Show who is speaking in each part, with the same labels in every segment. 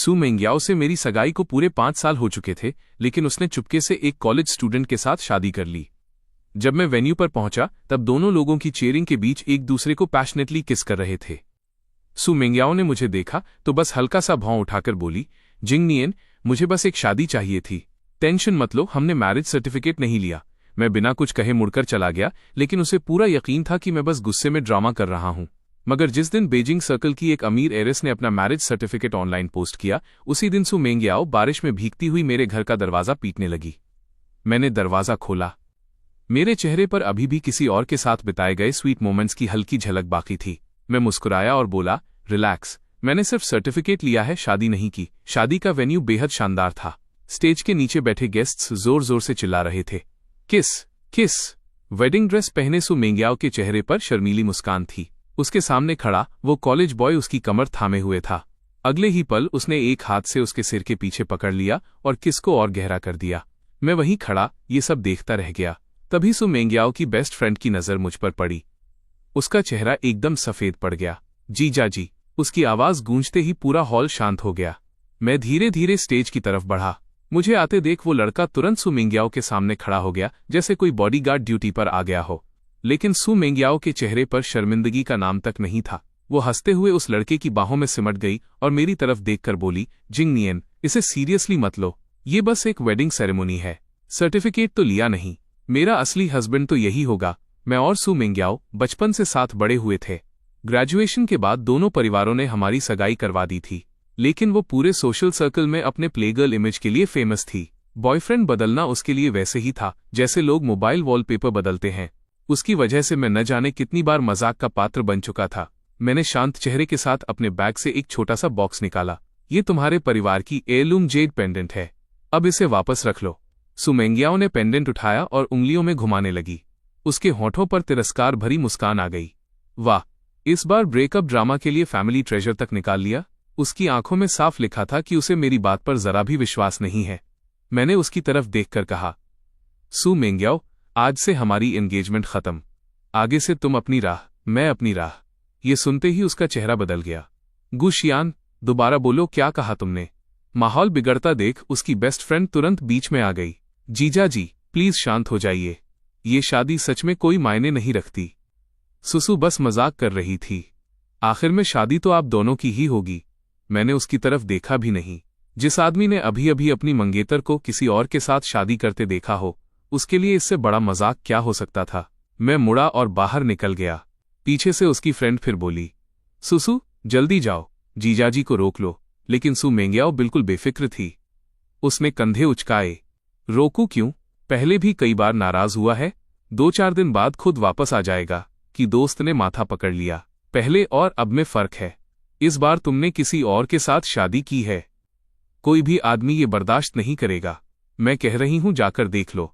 Speaker 1: सू मेंग्याओ से मेरी सगाई को पूरे 5 साल हो चुके थे, लेकिन उसने चुपके से एक कॉलेज स्टूडेंट के साथ शादी कर ली। जब मैं वेन्यू पर पहुंचा तब दोनों लोगों की चीयरिंग के बीच एक दूसरे को पैशनेटली किस कर रहे थे। सू मेंग्याओ ने मुझे देखा तो बस हल्का सा भौं उठाकर बोली, जिंगनियन, मुझे बस एक शादी चाहिए थी। टेंशन मत लो, हमने मैरिज सर्टिफिकेट नहीं लिया। मैं बिना कुछ कहे मुड़कर चला गया, लेकिन उसे पूरा यकीन था कि मैं बस गुस्से में ड्रामा कर रहा हूं। मगर जिस दिन बीजिंग सर्कल की एक अमीर एरिस ने अपना मैरिज सर्टिफिकेट ऑनलाइन पोस्ट किया, उसी दिन सू मेंग्याओ बारिश में भीगती हुई मेरे घर का दरवाजा पीटने लगी। मैंने दरवाजा खोला। मेरे चेहरे पर अभी भी किसी और के साथ बिताए गए स्वीट मोमेंट्स की हल्की झलक बाकी थी। मैं मुस्कुराया और बोला, रिलैक्स, मैंने सिर्फ सर्टिफिकेट लिया है, शादी नहीं की। शादी का वेन्यू बेहद शानदार था। स्टेज के नीचे बैठे गेस्ट्स जोर जोर से चिल्ला रहे थे, किस किस। वेडिंग ड्रेस पहने सू मेंग्याओ के चेहरे पर शर्मीली मुस्कान थी। उसके सामने खड़ा वो कॉलेज बॉय उसकी कमर थामे हुए था। अगले ही पल उसने एक हाथ से उसके सिर के पीछे पकड़ लिया और किस को और गहरा कर दिया। मैं वहीं खड़ा ये सब देखता रह गया। तभी सू मेंग्याओ की बेस्ट फ्रेंड की नजर मुझ पर पड़ी। उसका चेहरा एकदम सफेद पड़ गया। जीजा जी, उसकी आवाज गूंजते ही पूरा हॉल शांत हो गया। मैं धीरे धीरे स्टेज की तरफ बढ़ा। मुझे आते देख वो लड़का तुरंत सू मेंग्याओ के सामने खड़ा हो गया, जैसे कोई बॉडीगार्ड ड्यूटी पर आ गया हो। लेकिन सू मेंग्याओ के चेहरे पर शर्मिंदगी का नाम तक नहीं था। वो हंसते हुए उस लड़के की बाहों में सिमट गई और मेरी तरफ देखकर बोली, जिंगनियन, इसे सीरियसली मत लो, ये बस एक वेडिंग सेरेमनी है। सर्टिफिकेट तो लिया नहीं, मेरा असली हस्बैंड तो यही होगा। मैं और सू मेंग्याओ बचपन से साथ बड़े हुए थे। ग्रेजुएशन के बाद दोनों परिवारों ने हमारी सगाई करवा दी थी, लेकिन वो पूरे सोशल सर्कल में अपने प्लेगर्ल इमेज के लिए फेमस थी। बॉयफ्रेंड बदलना उसके लिए वैसे ही था जैसे लोग मोबाइल वॉलपेपर बदलते हैं। उसकी वजह से मैं न जाने कितनी बार मजाक का पात्र बन चुका था। मैंने शांत चेहरे के साथ अपने बैग से एक छोटा सा बॉक्स निकाला। ये तुम्हारे परिवार की हेirloom जेड पेंडेंट है, अब इसे वापस रख लो। सू मेंग्याओ ने पेंडेंट उठाया और उंगलियों में घुमाने लगी। उसके होठों पर तिरस्कार भरी मुस्कान आ गई। वाह, इस बार ब्रेकअप ड्रामा के लिए फैमिली ट्रेजर तक निकाल लिया। उसकी आंखों में साफ लिखा था कि उसे मेरी बात पर जरा भी विश्वास नहीं है। मैंने उसकी तरफ देखकर कहा, सू मेंग्याओ, आज से हमारी एंगेजमेंट खत्म। आगे से तुम अपनी राह, मैं अपनी राह। ये सुनते ही उसका चेहरा बदल गया। गुशियान, दोबारा बोलो, क्या कहा तुमने? माहौल बिगड़ता देख उसकी बेस्ट फ्रेंड तुरंत बीच में आ गई। जीजा जी, प्लीज शांत हो जाइए, ये शादी सच में कोई मायने नहीं रखती। सुसु बस मजाक कर रही थी। आखिर में शादी तो आप दोनों की ही होगी। मैंने उसकी तरफ देखा भी नहीं। जिस आदमी ने अभी अभी अपनी मंगेतर को किसी और के साथ शादी करते देखा हो, उसके लिए इससे बड़ा मजाक क्या हो सकता था। मैं मुड़ा और बाहर निकल गया। पीछे से उसकी फ्रेंड फिर बोली, सुसु, जल्दी जाओ, जीजाजी को रोक लो। लेकिन सू मेंग्याओ बिल्कुल बेफिक्र थी। उसने कंधे उचकाए। रोकूं क्यों? पहले भी कई बार नाराज हुआ है। 2-4 दिन बाद खुद वापस आ जाएगा। कि दोस्त ने माथा पकड़ लिया। पहले और अब में फर्क है। इस बार तुमने किसी और के साथ शादी की है। कोई भी आदमी ये बर्दाश्त नहीं करेगा। मैं कह रही हूं, जाकर देख लो।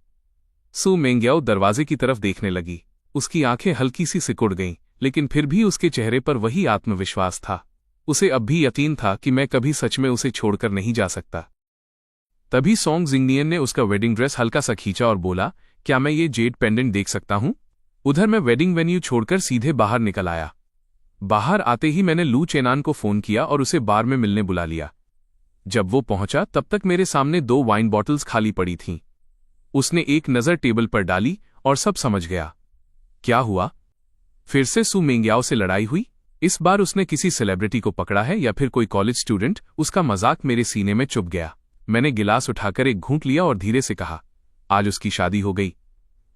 Speaker 1: सू मेंग्याओ दरवाजे की तरफ देखने लगी। उसकी आंखें हल्की सी सिकुड़ गईं, लेकिन फिर भी उसके चेहरे पर वही आत्मविश्वास था। उसे अब भी यकीन था कि मैं कभी सच में उसे छोड़कर नहीं जा सकता। तभी सोंग जिंगनियन ने उसका वेडिंग ड्रेस हल्का सा खींचा और बोला, क्या मैं ये जेड पेंडेंट देख सकता हूं? उधर मैं वेडिंग वेन्यू छोड़कर सीधे बाहर निकल आया। बाहर आते ही मैंने लू चेनान को फोन किया और उसे बार में मिलने बुला लिया। जब वो पहुंचा तब तक मेरे सामने 2 वाइन बॉटल्स खाली पड़ी थीं। उसने एक नजर टेबल पर डाली और सब समझ गया। क्या हुआ? फिर से सू मेंग्याओ से लड़ाई हुई? इस बार उसने किसी सेलिब्रिटी को पकड़ा है या फिर कोई कॉलेज स्टूडेंट? उसका मजाक मेरे सीने में चुभ गया। मैंने गिलास उठाकर एक घूंट लिया और धीरे से कहा, आज उसकी शादी हो गई।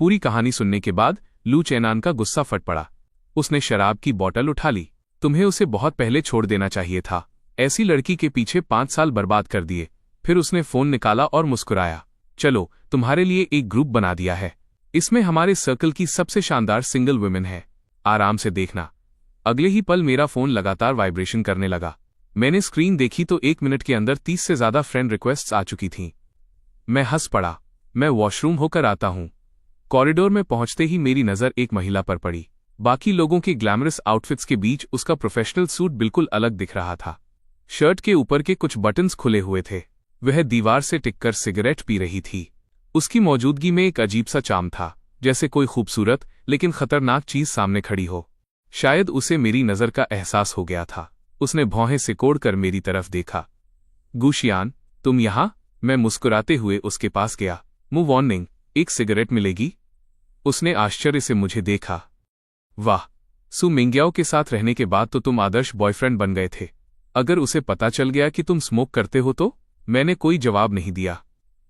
Speaker 1: पूरी कहानी सुनने के बाद लू चेनान का गुस्सा फट पड़ा। उसने शराब की बोतल उठा ली। तुम्हें उसे बहुत पहले छोड़ देना चाहिए था। ऐसी लड़की के पीछे 5 साल बर्बाद कर दिए। फिर उसने फोन निकाला और मुस्कुराया। चलो, तुम्हारे लिए एक ग्रुप बना दिया है। इसमें हमारे सर्कल की सबसे शानदार सिंगल वुमेन है। आराम से देखना। अगले ही पल मेरा फोन लगातार वाइब्रेशन करने लगा। मैंने स्क्रीन देखी तो 1 मिनट के अंदर 30 से ज्यादा फ्रेंड रिक्वेस्ट्स आ चुकी थीं। मैं हंस पड़ा। मैं वॉशरूम होकर आता हूं। कॉरिडोर में पहुंचते ही मेरी नजर एक महिला पर पड़ी। बाकी लोगों के ग्लैमरस आउटफिट्स के बीच उसका प्रोफेशनल सूट बिल्कुल अलग दिख रहा था। शर्ट के ऊपर के कुछ बटन्स खुले हुए थे। वह दीवार से टिककर सिगरेट पी रही थी। उसकी मौजूदगी में एक अजीब सा चार्म था, जैसे कोई खूबसूरत लेकिन खतरनाक चीज सामने खड़ी हो। शायद उसे मेरी नजर का एहसास हो गया था। उसने भौहें सिकोड़कर मेरी तरफ देखा। गुशियान, तुम यहाँ? मैं मुस्कुराते हुए उसके पास गया। मूव वार्निंग, एक सिगरेट मिलेगी? उसने आश्चर्य से मुझे देखा। वाह, सु मिंग्याओ के साथ रहने के बाद तो तुम आदर्श बॉयफ्रेंड बन गए थे। अगर उसे पता चल गया कि तुम स्मोक करते हो तो? मैंने कोई जवाब नहीं दिया।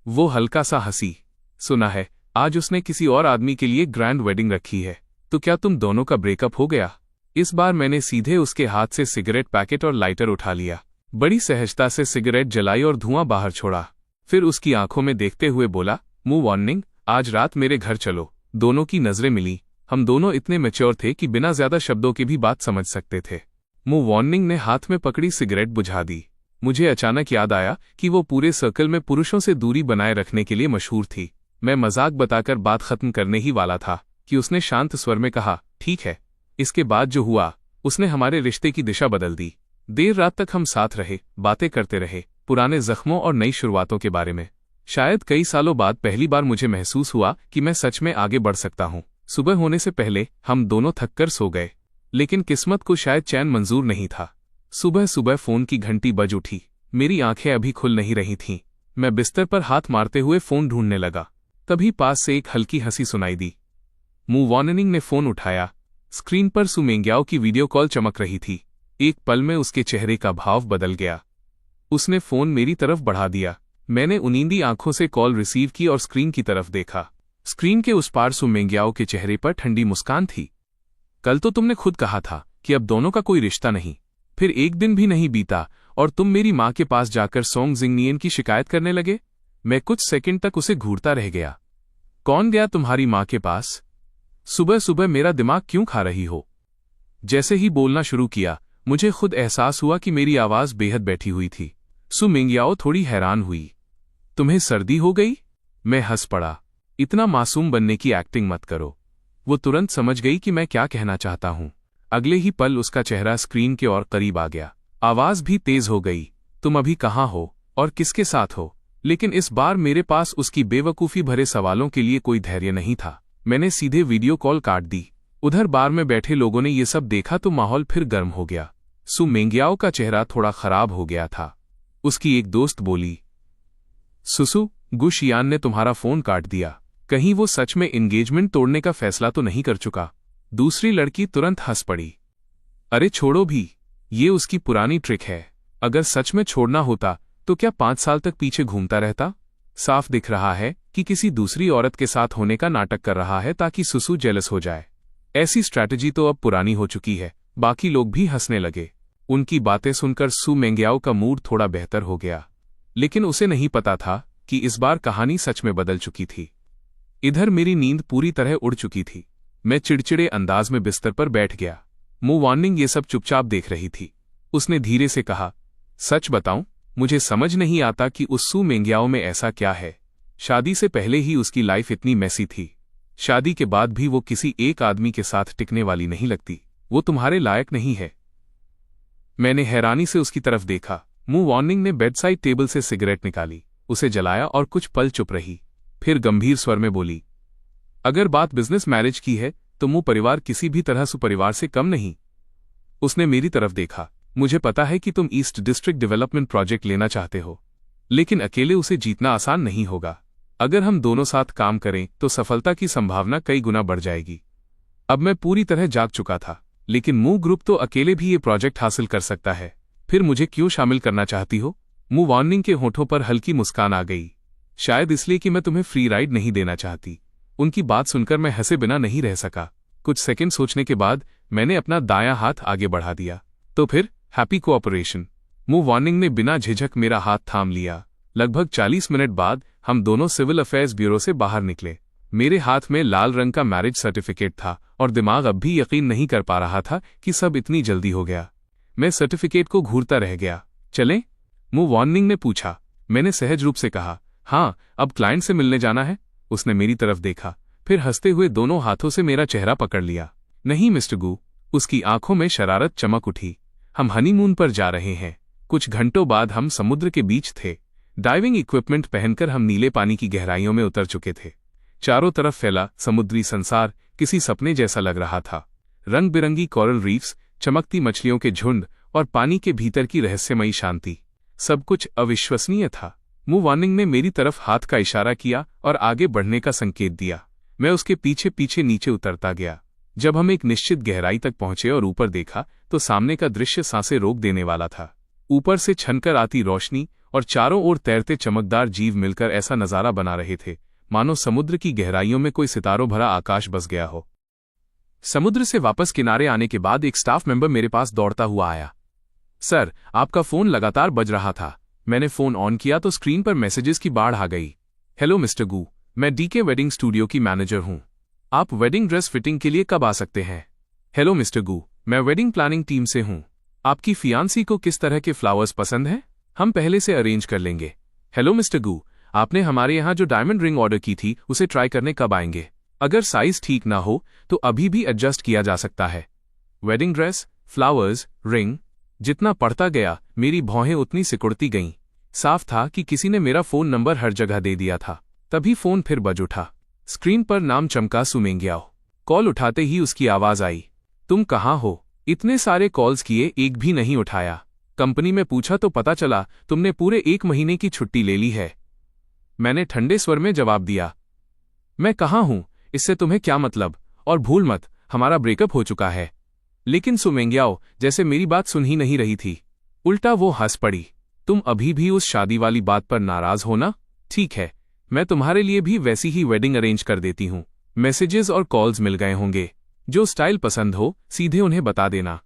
Speaker 1: वो हल्का सा हंसी। सुना है आज उसने किसी और आदमी के लिए ग्रैंड वेडिंग रखी है। तो क्या तुम दोनों का ब्रेकअप हो गया? इस बार मैंने सीधे उसके हाथ से सिगरेट पैकेट और लाइटर उठा लिया। बड़ी सहजता से सिगरेट जलाई और धुआं बाहर छोड़ा। फिर उसकी आंखों में देखते हुए बोला, मूव वार्निंग, आज रात मेरे घर चलो। दोनों की नजरें मिली। हम दोनों इतने मैच्योर थे कि बिना ज्यादा शब्दों के भी बात समझ सकते थे। मूव वार्निंग ने हाथ में पकड़ी सिगरेट बुझा दी। मुझे अचानक याद आया कि वो पूरे सर्कल में पुरुषों से दूरी बनाए रखने के लिए मशहूर थी। मैं मजाक बताकर बात खत्म करने ही वाला था कि उसने शांत स्वर में कहा, ठीक है। इसके बाद जो हुआ उसने हमारे रिश्ते की दिशा बदल दी। देर रात तक हम साथ रहे, बातें करते रहे, पुराने जख्मों और नई शुरुआतों के बारे में। शायद कई सालों बाद पहली बार मुझे महसूस हुआ कि मैं सच में आगे बढ़ सकता हूँ। सुबह होने से पहले हम दोनों थककर सो गए, लेकिन किस्मत को शायद चैन मंजूर नहीं था। सुबह सुबह फोन की घंटी बज उठी। मेरी आंखें अभी खुल नहीं रही थीं। मैं बिस्तर पर हाथ मारते हुए फोन ढूंढने लगा। तभी पास से एक हल्की हंसी सुनाई दी। मूव वार्निंग ने फोन उठाया। स्क्रीन पर सु मिंग्याओ की वीडियो कॉल चमक रही थी। एक पल में उसके चेहरे का भाव बदल गया। उसने फोन मेरी तरफ बढ़ा दिया। मैंने उनींदी आंखों से कॉल रिसीव की और स्क्रीन की तरफ देखा। स्क्रीन के उस पार सु मिंग्याओ के चेहरे पर ठंडी मुस्कान थी। कल तो तुमने खुद कहा था कि अब दोनों का कोई रिश्ता नहीं। फिर एक दिन भी नहीं बीता और तुम मेरी माँ के पास जाकर सोंग जिंगनियन की शिकायत करने लगे। मैं कुछ सेकंड तक उसे घूरता रह गया। कौन गया तुम्हारी माँ के पास? सुबह सुबह मेरा दिमाग क्यों खा रही हो? जैसे ही बोलना शुरू किया, मुझे खुद एहसास हुआ कि मेरी आवाज बेहद बैठी हुई थी। सु मिंग्याओ थोड़ी हैरान हुई। तुम्हें सर्दी हो गई? मैं हंस पड़ा। इतना मासूम बनने की एक्टिंग मत करो। वो तुरंत समझ गई कि मैं क्या कहना चाहता हूं। अगले ही पल उसका चेहरा स्क्रीन के और करीब आ गया। आवाज भी तेज हो गई। तुम अभी कहाँ हो और किसके साथ हो? लेकिन इस बार मेरे पास उसकी बेवकूफ़ी भरे सवालों के लिए कोई धैर्य नहीं था। मैंने सीधे वीडियो कॉल काट दी। उधर बार में बैठे लोगों ने ये सब देखा तो माहौल फिर गर्म हो गया। सु मिंग्याओ का चेहरा थोड़ा खराब हो गया था। उसकी एक दोस्त बोली, सुसु, गुशियान ने तुम्हारा फोन काट दिया। कहीं वो सच में एंगेजमेंट तोड़ने का फैसला तो नहीं कर चुका? दूसरी लड़की तुरंत हंस पड़ी। अरे छोड़ो भी, ये उसकी पुरानी ट्रिक है। अगर सच में छोड़ना होता तो क्या 5 साल तक पीछे घूमता रहता? साफ दिख रहा है कि किसी दूसरी औरत के साथ होने का नाटक कर रहा है ताकि सुसु जेलस हो जाए। ऐसी स्ट्रैटेजी तो अब पुरानी हो चुकी है। बाकी लोग भी हंसने लगे। उनकी बातें सुनकर सु मिंग्याओ का मूड थोड़ा बेहतर हो गया, लेकिन उसे नहीं पता था कि इस बार कहानी सच में बदल चुकी थी। इधर मेरी नींद पूरी तरह उड़ चुकी थी। मैं चिड़चिड़े अंदाज में बिस्तर पर बैठ गया। मूव वार्निंग ये सब चुपचाप देख रही थी। उसने धीरे से कहा, सच बताऊं, मुझे समझ नहीं आता कि उस सु मिंग्याओ में ऐसा क्या है। शादी से पहले ही उसकी लाइफ इतनी मैसी थी। शादी के बाद भी वो किसी एक आदमी के साथ टिकने वाली नहीं लगती। वो तुम्हारे लायक नहीं है। मैंने हैरानी से उसकी तरफ देखा। मूव वार्निंग ने बेडसाइड टेबल से सिगरेट निकाली, उसे जलाया और कुछ पल चुप रही। फिर गंभीर स्वर में बोली, अगर बात बिजनेस मैरिज की है तो मुझ परिवार किसी भी तरह सुपरिवार से कम नहीं। उसने मेरी तरफ देखा। मुझे पता है कि तुम ईस्ट डिस्ट्रिक्ट डेवलपमेंट प्रोजेक्ट लेना चाहते हो, लेकिन अकेले उसे जीतना आसान नहीं होगा। अगर हम दोनों साथ काम करें तो सफलता की संभावना कई गुना बढ़ जाएगी। अब मैं पूरी तरह जाग चुका था, लेकिन मूव ग्रुप तो अकेले भी ये प्रोजेक्ट हासिल कर सकता है। फिर मुझे क्यों शामिल करना चाहती हो? मूव वार्निंग के होठों पर हल्की मुस्कान आ गई। शायद इसलिए कि मैं तुम्हें फ्री राइड नहीं देना चाहती। उनकी बात सुनकर मैं हंसे बिना नहीं रह सका। कुछ सेकंड सोचने के बाद मैंने अपना दायां हाथ आगे बढ़ा दिया। तो फिर हैप्पी कोऑपरेशन। मूव वार्निंग ने बिना झिझक मेरा हाथ थाम लिया। लगभग 40 मिनट बाद हम दोनों सिविल अफेयर्स ब्यूरो से बाहर निकले। मेरे हाथ में लाल रंग का मैरिज सर्टिफिकेट था और दिमाग अब भी यकीन नहीं कर पा रहा था कि सब इतनी जल्दी हो गया। मैं सर्टिफिकेट को घूरता रह गया। चलें? मूव वार्निंग ने पूछा। मैंने सहज रूप से कहा, हाँ, अब क्लाइंट से मिलने जाना है। उसने मेरी तरफ देखा, फिर हंसते हुए दोनों हाथों से मेरा चेहरा पकड़ लिया। नहीं मिस्टर गू। उसकी आंखों में शरारत चमक उठी। हम हनीमून पर जा रहे हैं। कुछ घंटों बाद हम समुद्र के बीच थे। डाइविंग इक्विपमेंट पहनकर हम नीले पानी की गहराइयों में उतर चुके थे। चारों तरफ फैला समुद्री संसार किसी सपने जैसा लग रहा था। रंग बिरंगी कोरल रीफ्स, चमकती मछलियों के झुंड और पानी के भीतर की रहस्यमयी शांति। सब कुछ अविश्वसनीय था। मूव वार्निंग ने मेरी तरफ हाथ का इशारा किया और आगे बढ़ने का संकेत दिया। मैं उसके पीछे पीछे नीचे उतरता गया। जब हम एक निश्चित गहराई तक पहुंचे और ऊपर देखा तो सामने का दृश्य सांसें रोक देने वाला था। ऊपर से छनकर आती रोशनी और चारों ओर तैरते चमकदार जीव मिलकर ऐसा नजारा बना रहे थे मानो समुद्र की गहराइयों में कोई सितारों भरा आकाश बस गया हो। समुद्र से वापस किनारे आने के बाद एक स्टाफ मेंबर मेरे पास दौड़ता हुआ आया। सर, आपका फोन लगातार बज रहा था। मैंने फोन ऑन किया तो स्क्रीन पर मैसेजेस की बाढ़ आ गई। हेलो मिस्टर गू, मैं डीके वेडिंग स्टूडियो की मैनेजर हूं। आप वेडिंग ड्रेस फिटिंग के लिए कब आ सकते हैं? हेलो मिस्टर गू, मैं वेडिंग प्लानिंग टीम से हूं। आपकी फियांसी को किस तरह के फ्लावर्स पसंद हैं? हम पहले से अरेंज कर लेंगे। हेलो मिस्टर गू, आपने हमारे यहाँ जो डायमंड रिंग ऑर्डर की थी उसे ट्राई करने कब आएंगे? अगर साइज ठीक ना हो तो अभी भी एडजस्ट किया जा सकता है। वेडिंग ड्रेस, फ्लावर्स, रिंग, जितना पढ़ता गया मेरी भौहें उतनी सिकुड़ती गईं। साफ था कि किसी ने मेरा फोन नंबर हर जगह दे दिया था। तभी फोन फिर बज उठा। स्क्रीन पर नाम चमका सुमेंग्याओ। कॉल उठाते ही उसकी आवाज आई, तुम कहाँ हो? इतने सारे कॉल्स किए, एक भी नहीं उठाया। कंपनी में पूछा तो पता चला तुमने पूरे 1 महीने की छुट्टी ले ली है। मैंने ठंडे स्वर में जवाब दिया, मैं कहाँ हूं, इससे तुम्हें क्या मतलब? और भूल मत, हमारा ब्रेकअप हो चुका है। लेकिन सुमेंग्याओ जैसे मेरी बात सुन ही नहीं रही थी। उल्टा वो हंस पड़ी। तुम अभी भी उस शादी वाली बात पर नाराज हो ना? ठीक है, मैं तुम्हारे लिए भी वैसी ही वेडिंग अरेंज कर देती हूँ। मैसेजेस और कॉल्स मिल गए होंगे। जो स्टाइल पसंद हो सीधे उन्हें बता देना।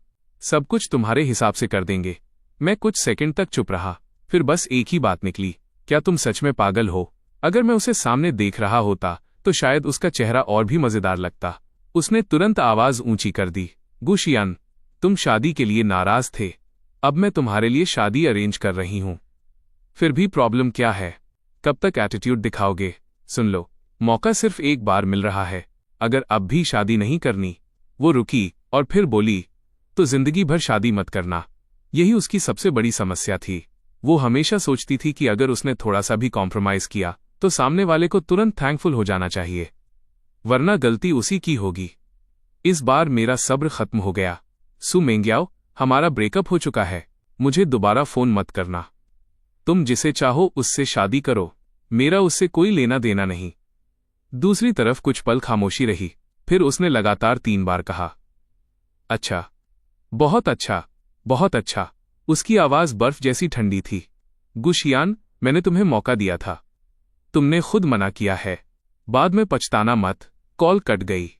Speaker 1: सब कुछ तुम्हारे हिसाब से कर देंगे। मैं कुछ सेकंड तक चुप रहा, फिर बस एक ही बात निकली, क्या तुम सच में पागल हो? अगर मैं उसे सामने देख रहा होता तो शायद उसका चेहरा और भी मजेदार लगता। उसने तुरंत आवाज ऊंची कर दी, गुशियान, तुम शादी के लिए नाराज थे, अब मैं तुम्हारे लिए शादी अरेंज कर रही हूं। फिर भी प्रॉब्लम क्या है? कब तक एटीट्यूड दिखाओगे? सुन लो, मौका सिर्फ एक बार मिल रहा है। अगर अब भी शादी नहीं करनी। वो रुकी और फिर बोली, तो जिंदगी भर शादी मत करना। यही उसकी सबसे बड़ी समस्या थी। वो हमेशा सोचती थी कि अगर उसने थोड़ा सा भी कॉम्प्रोमाइज किया तो सामने वाले को तुरंत थैंकफुल हो जाना चाहिए, वरना गलती उसी की होगी। इस बार मेरा सब्र खत्म हो गया। सुमेंग्याओ, हमारा ब्रेकअप हो चुका है, मुझे दोबारा फोन मत करना। तुम जिसे चाहो उससे शादी करो, मेरा उससे कोई लेना देना नहीं। दूसरी तरफ कुछ पल खामोशी रही, फिर उसने लगातार 3 बार कहा, अच्छा, बहुत अच्छा, बहुत अच्छा। उसकी आवाज बर्फ जैसी ठंडी थी। गुशियान, मैंने तुम्हें मौका दिया था, तुमने खुद मना किया है, बाद में पछताना मत। कॉल कट गई।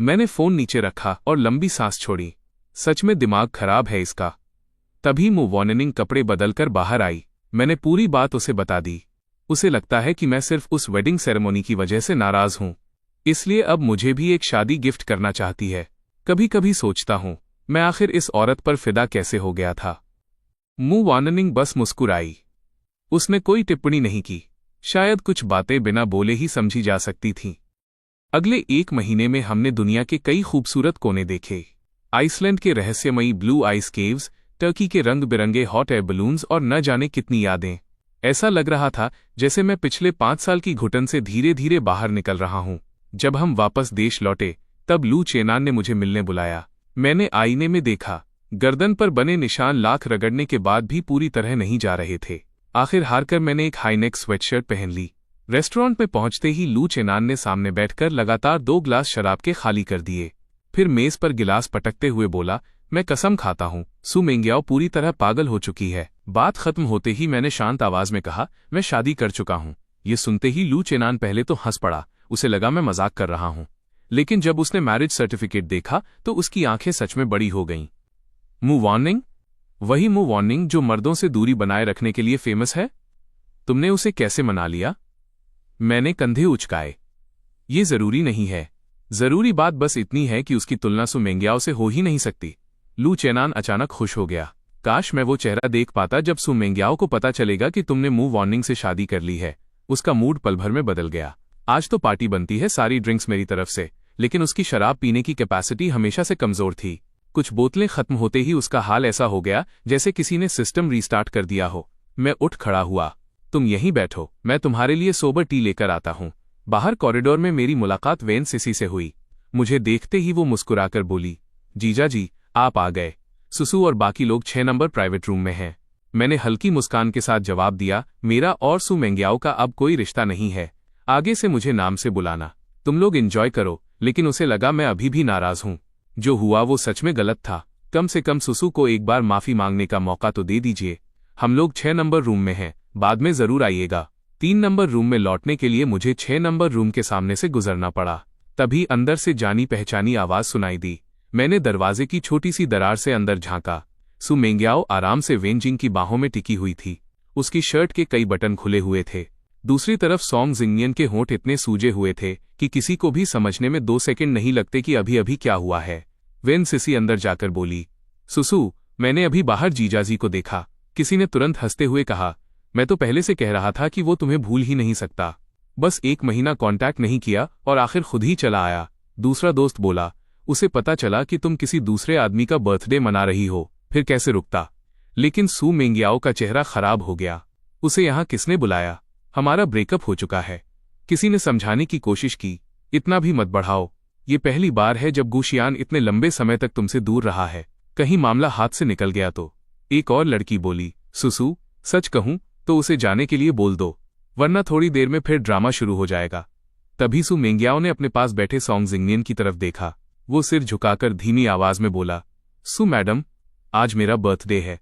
Speaker 1: मैंने फोन नीचे रखा और लंबी सांस छोड़ी। सच में दिमाग खराब है इसका। तभी मूव वार्निंग कपड़े बदलकर बाहर आई। मैंने पूरी बात उसे बता दी। उसे लगता है कि मैं सिर्फ उस वेडिंग सेरेमनी की वजह से नाराज हूं, इसलिए अब मुझे भी एक शादी गिफ्ट करना चाहती है। कभी कभी सोचता हूं, मैं आखिर इस औरत पर फिदा कैसे हो गया था। मूव वार्निंग बस मुस्कुराई। उसने कोई टिप्पणी नहीं की। शायद कुछ बातें बिना बोले ही समझी जा सकती थीं। अगले 1 महीने में हमने दुनिया के कई खूबसूरत कोने देखे। आइसलैंड के रहस्यमयी ब्लू आइस केव्स, टर्की के रंग बिरंगे हॉट एयर बलून्स और न जाने कितनी यादें। ऐसा लग रहा था जैसे मैं पिछले 5 साल की घुटन से धीरे धीरे बाहर निकल रहा हूं। जब हम वापस देश लौटे तब लू चेनान ने मुझे मिलने बुलाया। मैंने आईने में देखा, गर्दन पर बने निशान लाख रगड़ने के बाद भी पूरी तरह नहीं जा रहे थे। आखिर हार कर मैंने एक हाईनेक स्वेटशर्ट पहन ली। रेस्टोरेंट में पहुंचते ही लू चेनान ने सामने बैठकर लगातार 2 गिलास शराब के खाली कर दिए। फिर मेज पर गिलास पटकते हुए बोला, मैं कसम खाता हूं, सुमेंग्याओ पूरी तरह पागल हो चुकी है। बात खत्म होते ही मैंने शांत आवाज में कहा, मैं शादी कर चुका हूं। ये सुनते ही लू चेनान पहले तो हंस पड़ा, उसे लगा मैं मजाक कर रहा हूं। लेकिन जब उसने मैरिज सर्टिफिकेट देखा तो उसकी आंखें सच में बड़ी हो गईं। Move warning? वही मूव वार्निंग जो मर्दों से दूरी बनाए रखने के लिए फेमस है? तुमने उसे कैसे मना लिया? मैंने कंधे उचकाए। ये जरूरी नहीं है। जरूरी बात बस इतनी है कि उसकी तुलना सुमेंग्याओ से हो ही नहीं सकती। लू चेनान अचानक खुश हो गया। काश मैं वो चेहरा देख पाता जब सुमेंग्याओ को पता चलेगा कि तुमने मूव वार्निंग से शादी कर ली है। उसका मूड पल भर में बदल गया। आज तो पार्टी बनती है, सारी ड्रिंक्स मेरी तरफ से, लेकिन उसकी शराब पीने की कैपेसिटी हमेशा से कमजोर थी। कुछ बोतलें खत्म होते ही उसका हाल ऐसा हो गया जैसे किसी ने सिस्टम रीस्टार्ट कर दिया हो। मैं उठ खड़ा हुआ। तुम यहीं बैठो, मैं तुम्हारे लिए सोबर टी लेकर आता हूं। बाहर कॉरिडोर में मेरी मुलाकात वेन सिसी से हुई। मुझे देखते ही वो मुस्कुराकर बोली, जीजा जी, आप आ गए। सुसु और बाकी लोग 6 नंबर प्राइवेट रूम में हैं। मैंने हल्की मुस्कान के साथ जवाब दिया, मेरा और सू मेंग्याओ का अब कोई रिश्ता नहीं है। आगे से मुझे नाम से बुलाना। तुम लोग एंजॉय करो। लेकिन उसे लगा मैं अभी भी नाराज हूं। जो हुआ वो सच में गलत था। कम से कम सुसु को एक बार माफी मांगने का मौका तो दे दीजिए। हम लोग 6 नंबर रूम में हैं, बाद में जरूर आइएगा। 3 नंबर रूम में लौटने के लिए मुझे 6 नंबर रूम के सामने से गुजरना पड़ा। तभी अंदर से जानी पहचानी आवाज सुनाई दी। मैंने दरवाजे की छोटी सी दरार से अंदर झांका। सू मेंग्याओ आराम से वेनजिंग की बाहों में टिकी हुई थी। उसकी शर्ट के कई बटन खुले हुए थे। दूसरी तरफ सॉन्ग जिंगनियन के होंठ इतने सूजे हुए थे कि किसी को भी समझने में 2 सेकंड नहीं लगते कि अभी अभी क्या हुआ है। वेन सिसी अंदर जाकर बोली, सुसु, मैंने अभी बाहर जीजाजी को देखा। किसी ने तुरंत हंसते हुए कहा, मैं तो पहले से कह रहा था कि वो तुम्हें भूल ही नहीं सकता। बस 1 महीना कांटेक्ट नहीं किया और आखिर खुद ही चला आया। दूसरा दोस्त बोला, उसे पता चला कि तुम किसी दूसरे आदमी का बर्थडे मना रही हो, फिर कैसे रुकता। लेकिन सू मेंग्याओ का चेहरा खराब हो गया। उसे यहां किसने बुलाया? हमारा ब्रेकअप हो चुका है। किसी ने समझाने की कोशिश की, इतना भी मत बढ़ाओ। ये पहली बार है जब गुशियान इतने लंबे समय तक तुमसे दूर रहा है। कहीं मामला हाथ से निकल गया तो। एक और लड़की बोली, सुसु, सच कहूं तो उसे जाने के लिए बोल दो, वरना थोड़ी देर में फिर ड्रामा शुरू हो जाएगा। तभी सू मेंग्याओ ने अपने पास बैठे सॉन्ग जिंगनियन की तरफ देखा। वो सिर झुकाकर धीमी आवाज में बोला, सू मैडम, आज मेरा बर्थडे है।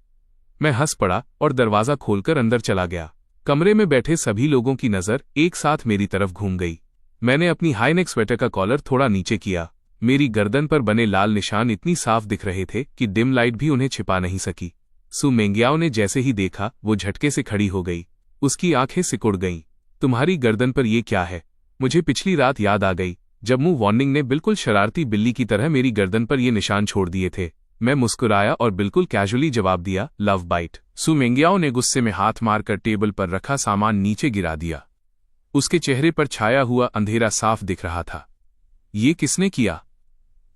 Speaker 1: मैं हंस पड़ा और दरवाजा खोलकर अंदर चला गया। कमरे में बैठे सभी लोगों की नजर एक साथ मेरी तरफ घूम गई। मैंने अपनी हाई नेक स्वेटर का कॉलर थोड़ा नीचे किया। मेरी गर्दन पर बने लाल निशान इतनी साफ दिख रहे थे कि डिम लाइट भी उन्हें छिपा नहीं सकी। सू मेंग्याओ ने जैसे ही देखा वो झटके से खड़ी हो गई। उसकी आंखें सिकुड़ गईं। तुम्हारी गर्दन पर ये क्या है? मुझे पिछली रात याद आ गई जब मुंह वार्निंग ने बिल्कुल शरारती बिल्ली की तरह मेरी गर्दन पर ये निशान छोड़ दिए थे। मैं मुस्कुराया और बिल्कुल कैजुअली जवाब दिया, लव बाइट। सू मेंग्याओ ने गुस्से में हाथ मारकर टेबल पर रखा सामान नीचे गिरा दिया। उसके चेहरे पर छाया हुआ अंधेरा साफ दिख रहा था। ये किसने किया?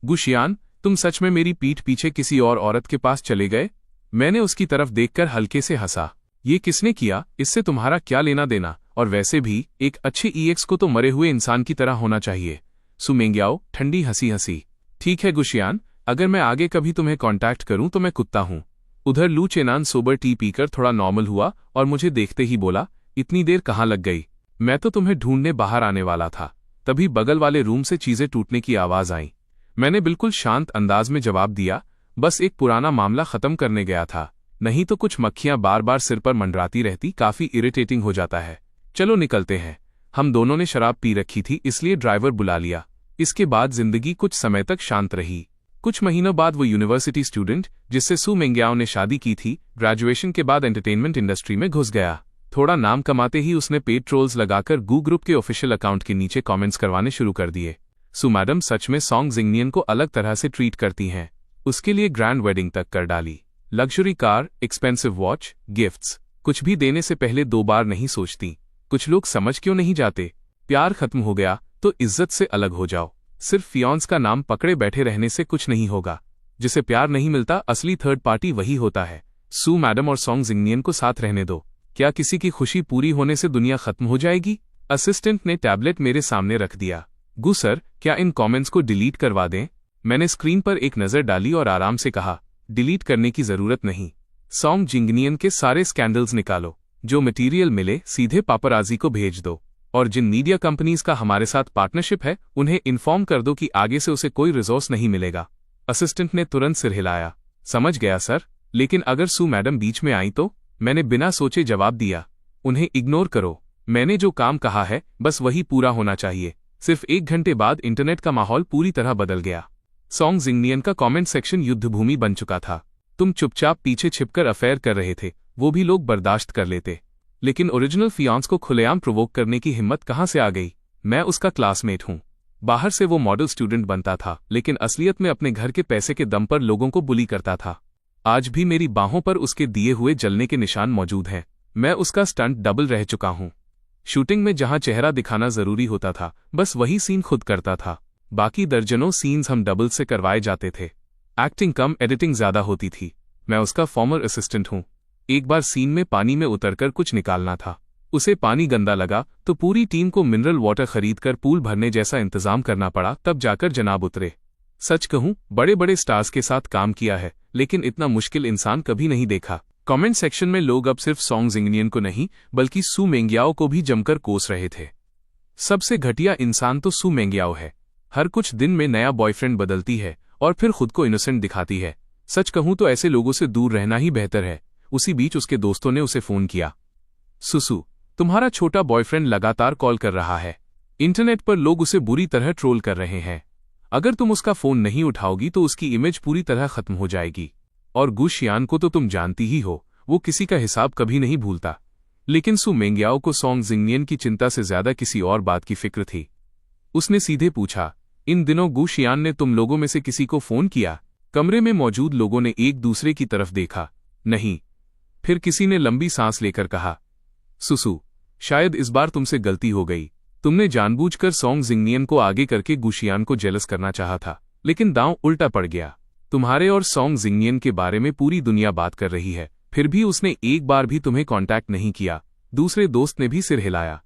Speaker 1: गुशियान, तुम सच में मेरी पीठ पीछे किसी और औरत के पास चले गए? मैंने उसकी तरफ देखकर हल्के से हंसा। ये किसने किया, इससे तुम्हारा क्या लेना देना? और वैसे भी एक अच्छे ईएक्स को तो मरे हुए इंसान की तरह होना चाहिए। सू मेंग्याओ ठंडी हंसी हंसी। ठीक है गुशियान, अगर मैं आगे कभी तुम्हें कांटेक्ट करूं तो मैं कुत्ता हूं। उधर लू चेनान सोबर टी पीकर थोड़ा नॉर्मल हुआ और मुझे देखते ही बोला, इतनी देर कहाँ लग गई? मैं तो तुम्हें ढूंढने बाहर आने वाला था। तभी बगल वाले रूम से चीजें टूटने की आवाज आई। मैंने बिल्कुल शांत अंदाज में जवाब दिया, बस एक पुराना मामला खत्म करने गया था। नहीं तो कुछ मक्खियां बार बार सिर पर मंडराती रहती, काफी इरिटेटिंग हो जाता है। चलो निकलते हैं। हम दोनों ने शराब पी रखी थी, इसलिए ड्राइवर बुला लिया। इसके बाद जिंदगी कुछ समय तक शांत रही। कुछ महीनों बाद वो यूनिवर्सिटी स्टूडेंट जिससे सू मेंग्याओ ने शादी की थी, ग्रेजुएशन के बाद एंटरटेनमेंट इंडस्ट्री में घुस गया। थोड़ा नाम कमाते ही उसने पेड ट्रोल्स लगाकर गू ग्रुप के ऑफिशियल अकाउंट के नीचे कमेंट्स करवाने शुरू कर दिए। सू मैडम सच में सॉन्ग जिंगनियन को अलग तरह से ट्रीट करती हैं। उसके लिए ग्रैंड वेडिंग तक कर डाली। Luxury car, expensive watch, gifts, कुछ भी देने से पहले 2 बार नहीं सोचती। कुछ लोग समझ क्यों नहीं जाते? प्यार खत्म हो गया तो इज्जत से अलग हो जाओ। सिर्फ फियांस का नाम पकड़े बैठे रहने से कुछ नहीं होगा। जिसे प्यार नहीं मिलता, असली थर्ड पार्टी वही होता है। सू मैडम और सॉन्ग जिंगनियन को साथ रहने दो। क्या किसी की खुशी पूरी होने से दुनिया खत्म हो जाएगी? असिस्टेंट ने टैबलेट मेरे सामने रख दिया। गु सर, क्या इन कमेंट्स को डिलीट करवा दें? मैंने स्क्रीन पर एक नजर डाली और आराम से कहा, डिलीट करने की जरूरत नहीं। सॉन्ग जिंगनियन के सारे स्कैंडल्स निकालो। जो मटेरियल मिले सीधे पापराजी को भेज दो। और जिन मीडिया कंपनीज का हमारे साथ पार्टनरशिप है उन्हें इन्फॉर्म कर दो कि आगे से उसे कोई रिसोर्स नहीं मिलेगा। असिस्टेंट ने तुरंत सिर हिलाया। समझ गया सर, लेकिन अगर सू मैडम बीच में आई तो? मैंने बिना सोचे जवाब दिया, उन्हें इग्नोर करो। मैंने जो काम कहा है बस वही पूरा होना चाहिए। सिर्फ 1 घंटे बाद इंटरनेट का माहौल पूरी तरह बदल गया। सॉन्ग जिंगनियन का कमेंट सेक्शन युद्धभूमि बन चुका था। तुम चुपचाप पीछे छिपकर अफेयर कर रहे थे, वो भी लोग बर्दाश्त कर लेते, लेकिन ओरिजिनल फियांस को खुलेआम प्रोवोक करने की हिम्मत कहां से आ गई? मैं उसका क्लासमेट हूं। बाहर से वो मॉडल स्टूडेंट बनता था, लेकिन असलियत में अपने घर के पैसे के दम पर लोगों को बुली करता था। आज भी मेरी बाहों पर उसके दिए हुए जलने के निशान मौजूद हैं। मैं उसका स्टंट डबल रह चुका हूं। शूटिंग में जहां चेहरा दिखाना जरूरी होता था, बस वही सीन खुद करता था। बाकी दर्जनों सीन्स हम डबल से करवाए जाते थे। एक्टिंग कम, एडिटिंग ज्यादा होती थी। मैं उसका फॉर्मर असिस्टेंट हूं। एक बार सीन में पानी में उतरकर कुछ निकालना था। उसे पानी गंदा लगा तो पूरी टीम को मिनरल वाटर खरीदकर पूल भरने जैसा इंतजाम करना पड़ा, तब जाकर जनाब उतरे। सच कहूं, बड़े बड़े स्टार्स के साथ काम किया है, लेकिन इतना मुश्किल इंसान कभी नहीं देखा। कमेंट सेक्शन में लोग अब सिर्फ सॉन्ग जिंगनियन को नहीं बल्कि सू मेंगियाओ को भी जमकर कोस रहे थे। सबसे घटिया इंसान तो सू मेंगियाओ है। हर कुछ दिन में नया बॉयफ्रेंड बदलती है और फिर खुद को इनोसेंट दिखाती है। सच कहूं तो ऐसे लोगों से दूर रहना ही बेहतर है। उसी बीच उसके दोस्तों ने उसे फोन किया। सुसु, तुम्हारा छोटा बॉयफ्रेंड लगातार कॉल कर रहा है। इंटरनेट पर लोग उसे बुरी तरह ट्रोल कर रहे हैं। अगर तुम उसका फोन नहीं उठाओगी तो उसकी इमेज पूरी तरह खत्म हो जाएगी। और गु शियान को तो तुम जानती ही हो, वो किसी का हिसाब कभी नहीं भूलता। लेकिन सू मेंगियाओ को सॉन्ग जिंगनियन की चिंता से ज्यादा किसी और बात की फिक्र थी। उसने सीधे पूछा, इन दिनों गु शियान ने तुम लोगों में से किसी को फोन किया? कमरे में मौजूद लोगों ने एक दूसरे की तरफ देखा। नहीं। फिर किसी ने लंबी सांस लेकर कहा, सुसु, शायद इस बार तुमसे गलती हो गई। तुमने जानबूझकर सॉन्ग जिंगनियन को आगे करके गु शियान को जेलस करना चाहा था, लेकिन दांव उल्टा पड़ गया। तुम्हारे और सॉन्ग जिंगनियन के बारे में पूरी दुनिया बात कर रही है, फिर भी उसने एक बार भी तुम्हें कांटेक्ट नहीं किया। दूसरे दोस्त ने भी सिर हिलाया।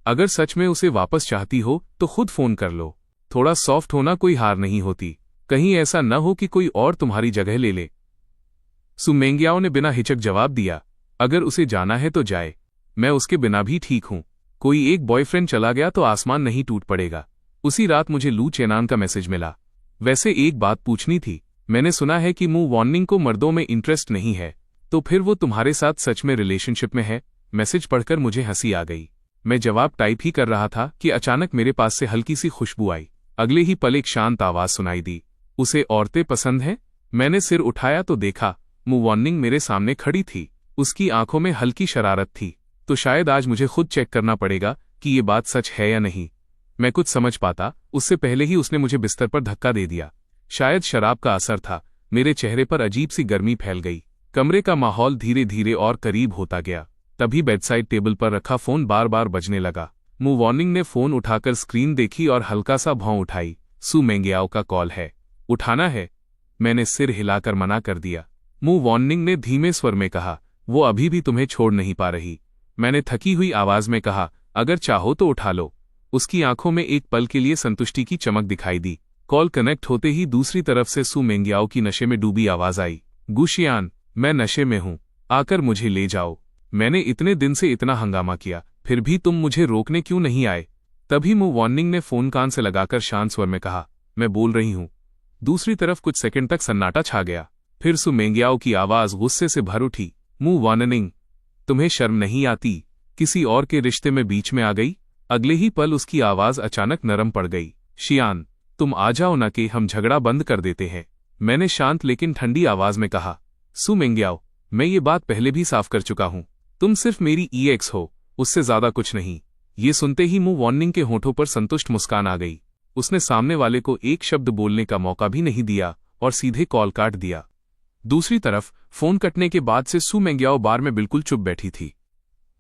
Speaker 1: अगर सच में उसे वापस चाहती हो तो खुद फोन कर लो। थोड़ा सॉफ्ट होना कोई हार नहीं होती। कहीं ऐसा न हो कि कोई और तुम्हारी जगह ले ले। सू मेंगियाओ ने बिना हिचक जवाब दिया, अगर उसे जाना है तो जाए, मैं उसके बिना भी ठीक हूं। कोई एक बॉयफ्रेंड चला गया तो आसमान नहीं टूट पड़ेगा। उसी रात मुझे लू चेनान का मैसेज मिला। वैसे एक बात पूछनी थी, मैंने सुना है कि मूव वार्निंग को मर्दों में इंटरेस्ट नहीं है, तो फिर वो तुम्हारे साथ सच में रिलेशनशिप में है? मैसेज पढ़कर मुझे हंसी आ गई। मैं जवाब टाइप ही कर रहा था कि अचानक मेरे पास से हल्की सी खुशबू आई। अगले ही पल एक शांत आवाज सुनाई दी, उसे औरतें पसंद हैं? मैंने सिर उठाया तो देखा मूव वार्निंग मेरे सामने खड़ी थी। उसकी आंखों में हल्की शरारत थी। तो शायद आज मुझे खुद चेक करना पड़ेगा कि ये बात सच है या नहीं। मैं कुछ समझ पाता उससे पहले ही उसने मुझे बिस्तर पर धक्का दे दिया। शायद शराब का असर था, मेरे चेहरे पर अजीब सी गर्मी फैल गई। कमरे का माहौल धीरे धीरे और करीब होता गया। तभी बेडसाइड टेबल पर रखा फोन बार बार बजने लगा। मूव वार्निंग ने फोन उठाकर स्क्रीन देखी और हल्का सा भौं उठाई। सू मेंगियाओ का कॉल है, उठाना है। मैंने सिर हिलाकर मना कर दिया। मूव वार्निंग ने धीमे स्वर में कहा, वो अभी भी तुम्हें छोड़ नहीं पा रही। मैंने थकी हुई आवाज में कहा, अगर चाहो तो उठा लो। उसकी आंखों में एक पल के लिए संतुष्टि की चमक दिखाई दी। कॉल कनेक्ट होते ही दूसरी तरफ से सू मेंगियाओ की नशे में डूबी आवाज आई, गु शियान, मैं नशे में हूं, आकर मुझे ले जाओ। मैंने इतने दिन से इतना हंगामा किया, फिर भी तुम मुझे रोकने क्यों नहीं आए? तभी मूव वार्निंग ने फोन कान से लगाकर शांत स्वर में कहा, मैं बोल रही हूं। दूसरी तरफ कुछ सेकंड तक सन्नाटा छा गया। फिर सू मेंगियाओ की आवाज गुस्से से भर उठी, मूव वार्निंग, तुम्हें शर्म नहीं आती? किसी और के रिश्ते में बीच में आ गई। अगले ही पल उसकी आवाज अचानक नरम पड़ गई, शियान, तुम आ जाओ ना कि हम झगड़ा बंद कर देते हैं। मैंने शांत लेकिन ठंडी आवाज में कहा, सू मेंगियाओ, मैं ये बात पहले भी साफ कर चुका हूं। तुम सिर्फ मेरी EX हो, उससे ज्यादा कुछ नहीं। ये सुनते ही मूव वार्निंग के होठों पर संतुष्ट मुस्कान आ गई। उसने सामने वाले को एक शब्द बोलने का मौका भी नहीं दिया और सीधे कॉल काट दिया। दूसरी तरफ फोन कटने के बाद से सू मेंगियाओ बार में बिल्कुल चुप बैठी थी।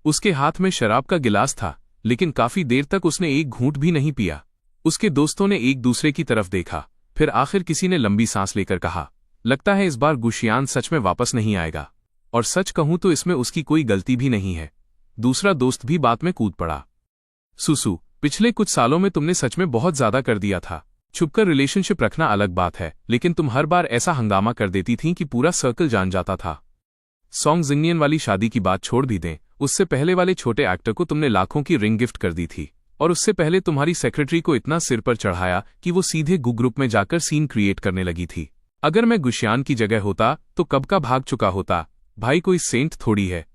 Speaker 1: उसके हाथ में शराब का गिलास था, लेकिन काफी देर तक उसने एक घूंट भी नहीं पिया। उसके दोस्तों ने एक दूसरे की तरफ देखा, फिर आखिर किसी ने लंबी सांस लेकर कहा, लगता है इस बार गु शियान सच में वापस नहीं आएगा। और सच कहूं तो इसमें उसकी कोई गलती भी नहीं है। दूसरा दोस्त भी बात में कूद पड़ा, सुसु, पिछले कुछ सालों में तुमने सच में बहुत ज्यादा कर दिया था। छुपकर रिलेशनशिप रखना अलग बात है, लेकिन तुम हर बार ऐसा हंगामा कर देती थीं कि पूरा सर्कल जान जाता था। सॉन्ग जिंगनियन वाली शादी की बात छोड़ भी दें, उससे पहले वाले छोटे एक्टर को तुमने लाखों की रिंग गिफ्ट कर दी थी। और उससे पहले तुम्हारी सेक्रेटरी को इतना सिर पर चढ़ाया कि वो सीधे गु ग्रुप में जाकर सीन क्रिएट करने लगी थी। अगर मैं गुशियान की जगह होता तो कब का भाग चुका होता। भाई कोई सेंट थोड़ी है।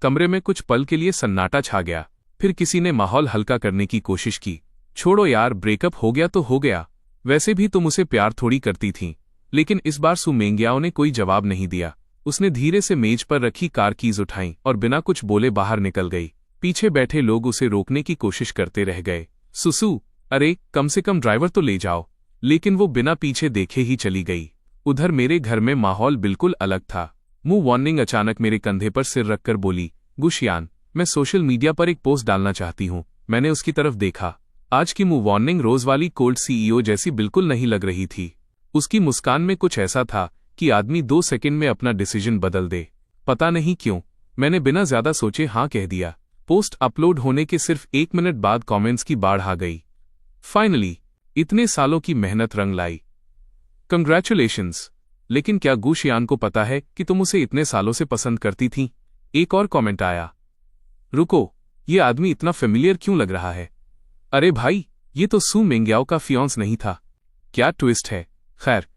Speaker 1: कमरे में कुछ पल के लिए सन्नाटा छा गया। फिर किसी ने माहौल हल्का करने की कोशिश की, छोड़ो यार, ब्रेकअप हो गया तो हो गया। वैसे भी तुम उसे प्यार थोड़ी करती थीं। लेकिन इस बार सू मेंगियाओ ने कोई जवाब नहीं दिया। उसने धीरे से मेज पर रखी कार कीज उठाई और बिना कुछ बोले बाहर निकल गई। पीछे बैठे लोग उसे रोकने की कोशिश करते रह गए। सुसु, अरे कम से कम ड्राइवर तो ले जाओ। लेकिन वो बिना पीछे देखे ही चली गई। उधर मेरे घर में माहौल बिल्कुल अलग था। मूव वार्निंग अचानक मेरे कंधे पर सिर रखकर बोली, गुशियान, मैं सोशल मीडिया पर एक पोस्ट डालना चाहती हूँ। मैंने उसकी तरफ देखा। आज की मूव वार्निंग रोज वाली कोल्ड CEO जैसी बिल्कुल नहीं लग रही थी। उसकी मुस्कान में कुछ ऐसा था कि आदमी 2 सेकंड में अपना डिसीजन बदल दे। पता नहीं क्यों मैंने बिना ज्यादा सोचे हाँ कह दिया। पोस्ट अपलोड होने के सिर्फ 1 मिनट बाद कमेंट्स की बाढ़ आ गई। फाइनली इतने सालों की मेहनत रंग लाई। कंग्रेचुलेशंस, लेकिन क्या गु शियान को पता है कि तुम उसे इतने सालों से पसंद करती थीं? एक और कमेंट आया। रुको, ये आदमी इतना फेमिलियर क्यों लग रहा है? अरे भाई, ये तो सू मेंग्याओ का फियांस नहीं था। क्या ट्विस्ट है। खैर,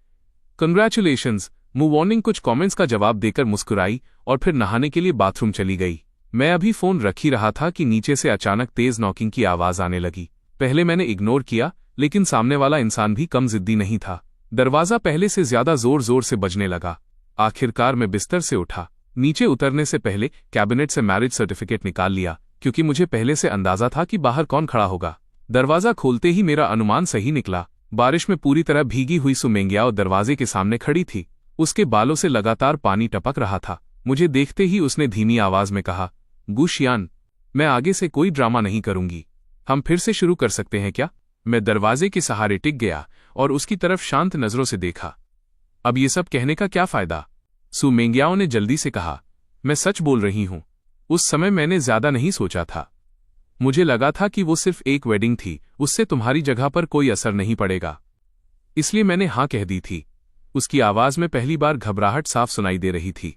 Speaker 1: कंग्रेचुलेशंस। मूव ऑनिंग कुछ कमेंट्स का जवाब देकर मुस्कुराई और फिर नहाने के लिए बाथरूम चली गई। मैं अभी फोन रख ही रहा था कि नीचे से अचानक तेज नॉकिंग की आवाज आने लगी। पहले मैंने इग्नोर किया, लेकिन सामने वाला इंसान भी कम जिद्दी नहीं था। दरवाजा पहले से ज्यादा जोर जोर से बजने लगा। आखिरकार मैं बिस्तर से उठा। नीचे उतरने से पहले कैबिनेट से मैरिज सर्टिफिकेट निकाल लिया, क्योंकि मुझे पहले से अंदाजा था कि बाहर कौन खड़ा होगा। दरवाजा खोलते ही मेरा अनुमान सही निकला। बारिश में पूरी तरह भीगी हुई सू मेंग्याओ दरवाजे के सामने खड़ी थी। उसके बालों से लगातार पानी टपक रहा था। मुझे देखते ही उसने धीमी आवाज में कहा, गु शियान, मैं आगे से कोई ड्रामा नहीं करूंगी। हम फिर से शुरू कर सकते हैं क्या? मैं दरवाजे के सहारे टिक गया और उसकी तरफ शांत नजरों से देखा। अब ये सब कहने का क्या फायदा? सू मेंग्याओ ने जल्दी से कहा, मैं सच बोल रही हूं। उस समय मैंने ज्यादा नहीं सोचा था। मुझे लगा था कि वो सिर्फ एक वेडिंग थी, उससे तुम्हारी जगह पर कोई असर नहीं पड़ेगा, इसलिए मैंने हां कह दी थी। उसकी आवाज में पहली बार घबराहट साफ सुनाई दे रही थी,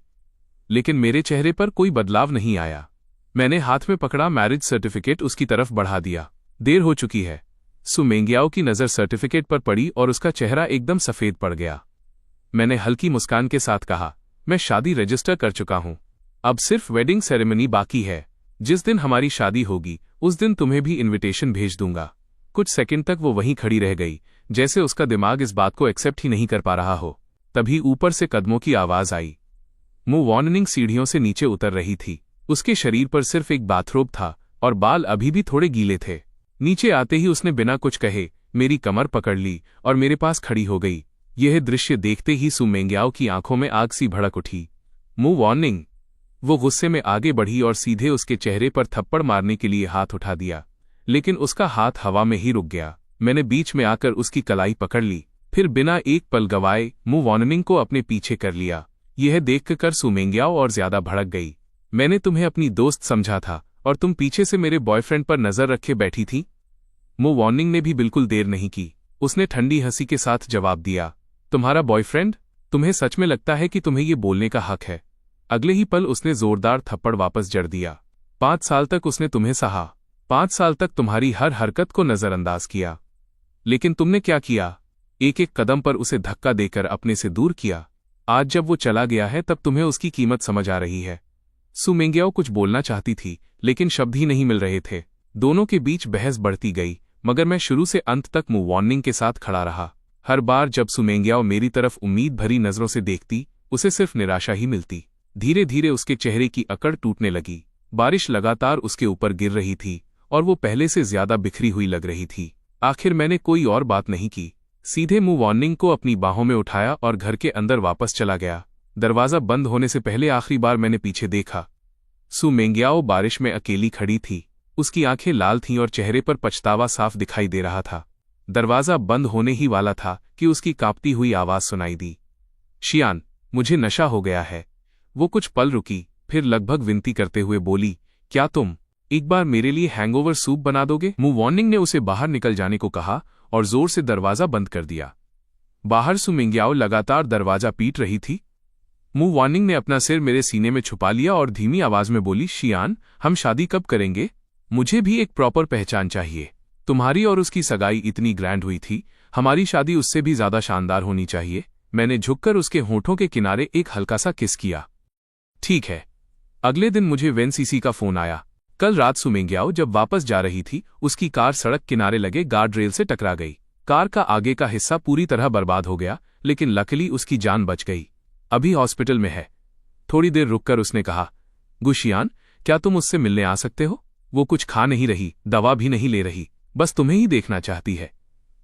Speaker 1: लेकिन मेरे चेहरे पर कोई बदलाव नहीं आया। मैंने हाथ में पकड़ा मैरिज सर्टिफिकेट उसकी तरफ बढ़ा दिया। देर हो चुकी है। सू मेंग्याओ की नजर सर्टिफिकेट पर पड़ी और उसका चेहरा एकदम सफेद पड़ गया। मैंने हल्की मुस्कान के साथ कहा, मैं शादी रजिस्टर कर चुका हूं। अब सिर्फ वेडिंग सेरेमनी बाकी है। जिस दिन हमारी शादी होगी उस दिन तुम्हें भी इनविटेशन भेज दूंगा। कुछ सेकंड तक वो वहीं खड़ी रह गई, जैसे उसका दिमाग इस बात को एक्सेप्ट ही नहीं कर पा रहा हो। तभी ऊपर से कदमों की आवाज आई। मूव ऑनिंग सीढ़ियों से नीचे उतर रही थी। उसके शरीर पर सिर्फ एक बाथरोब था और बाल अभी भी थोड़े गीले थे। नीचे आते ही उसने बिना कुछ कहे मेरी कमर पकड़ ली और मेरे पास खड़ी हो गई। यह दृश्य देखते ही सू मेंग्याओ की आंखों में आग सी भड़क उठी। मूव ऑनिंग। वो गुस्से में आगे बढ़ी और सीधे उसके चेहरे पर थप्पड़ मारने के लिए हाथ उठा दिया, लेकिन उसका हाथ हवा में ही रुक गया। मैंने बीच में आकर उसकी कलाई पकड़ ली, फिर बिना एक पल गवाए मूव ऑनिंग को अपने पीछे कर लिया। यह देखकर सू मेंग्याओ और ज्यादा भड़क गई। मैंने तुम्हें अपनी दोस्त समझा था और तुम पीछे से मेरे बॉयफ्रेंड पर नजर रखे बैठी थी। मूव ऑनिंग ने भी बिल्कुल देर नहीं की। उसने ठंडी हंसी के साथ जवाब दिया, तुम्हारा बॉयफ्रेंड? तुम्हें सच में लगता है कि तुम्हें ये बोलने का हक है? अगले ही पल उसने जोरदार थप्पड़ वापस जड़ दिया। 5 साल तक उसने तुम्हें सहा। 5 साल तक तुम्हारी हर हरकत को नजरअंदाज किया, लेकिन तुमने क्या किया? एक एक कदम पर उसे धक्का देकर अपने से दूर किया। आज जब वो चला गया है तब तुम्हें उसकी कीमत समझ आ रही है। सू मेंग्याओ कुछ बोलना चाहती थी, लेकिन शब्द ही नहीं मिल रहे थे। दोनों के बीच बहस बढ़ती गई, मगर मैं शुरू से अंत तक मूव ऑनिंग के साथ खड़ा रहा। हर बार जब सू मेंग्याओ मेरी तरफ उम्मीद भरी नजरों से देखती, उसे सिर्फ निराशा ही मिलती। धीरे धीरे उसके चेहरे की अकड़ टूटने लगी। बारिश लगातार उसके ऊपर गिर रही थी और वो पहले से ज्यादा बिखरी हुई लग रही थी। आखिर मैंने कोई और बात नहीं की, सीधे मूव ऑनिंग को अपनी बाहों में उठाया और घर के अंदर वापस चला गया। दरवाजा बंद होने से पहले आखिरी बार मैंने पीछे देखा। सू मेंग्याओ बारिश में अकेली खड़ी थी। उसकी आंखें लाल थीं और चेहरे पर पछतावा साफ दिखाई दे रहा था। दरवाजा बंद होने ही वाला था कि उसकी कांपती हुई आवाज सुनाई दी, शियान, मुझे नशा हो गया है। वो कुछ पल रुकी, फिर लगभग विनती करते हुए बोली, क्या तुम एक बार मेरे लिए हैंगओवर सूप बना दोगे? मूव ऑनिंग ने उसे बाहर निकल जाने को कहा और जोर से दरवाजा बंद कर दिया। बाहर सू मेंग्याओ लगातार दरवाजा पीट रही थी। मूव ऑनिंग ने अपना सिर मेरे सीने में छुपा लिया और धीमी आवाज में बोली, शियान, हम शादी कब करेंगे? मुझे भी एक प्रॉपर पहचान चाहिए। तुम्हारी और उसकी सगाई इतनी ग्रैंड हुई थी, हमारी शादी उससे भी ज्यादा शानदार होनी चाहिए। मैंने झुककर उसके होठों के किनारे एक हल्का सा किस किया। ठीक है। अगले दिन मुझे वेनसीसी का फोन आया। कल रात सू मेंग्याओ जब वापस जा रही थी, उसकी कार सड़क किनारे लगे गार्ड रेल से टकरा गई। कार का आगे का हिस्सा पूरी तरह बर्बाद हो गया, लेकिन लकीली उसकी जान बच गई। अभी हॉस्पिटल में है। थोड़ी देर रुककर उसने कहा, गु शियान, क्या तुम उससे मिलने आ सकते हो? वो कुछ खा नहीं रही, दवा भी नहीं ले रही, बस तुम्हें ही देखना चाहती है।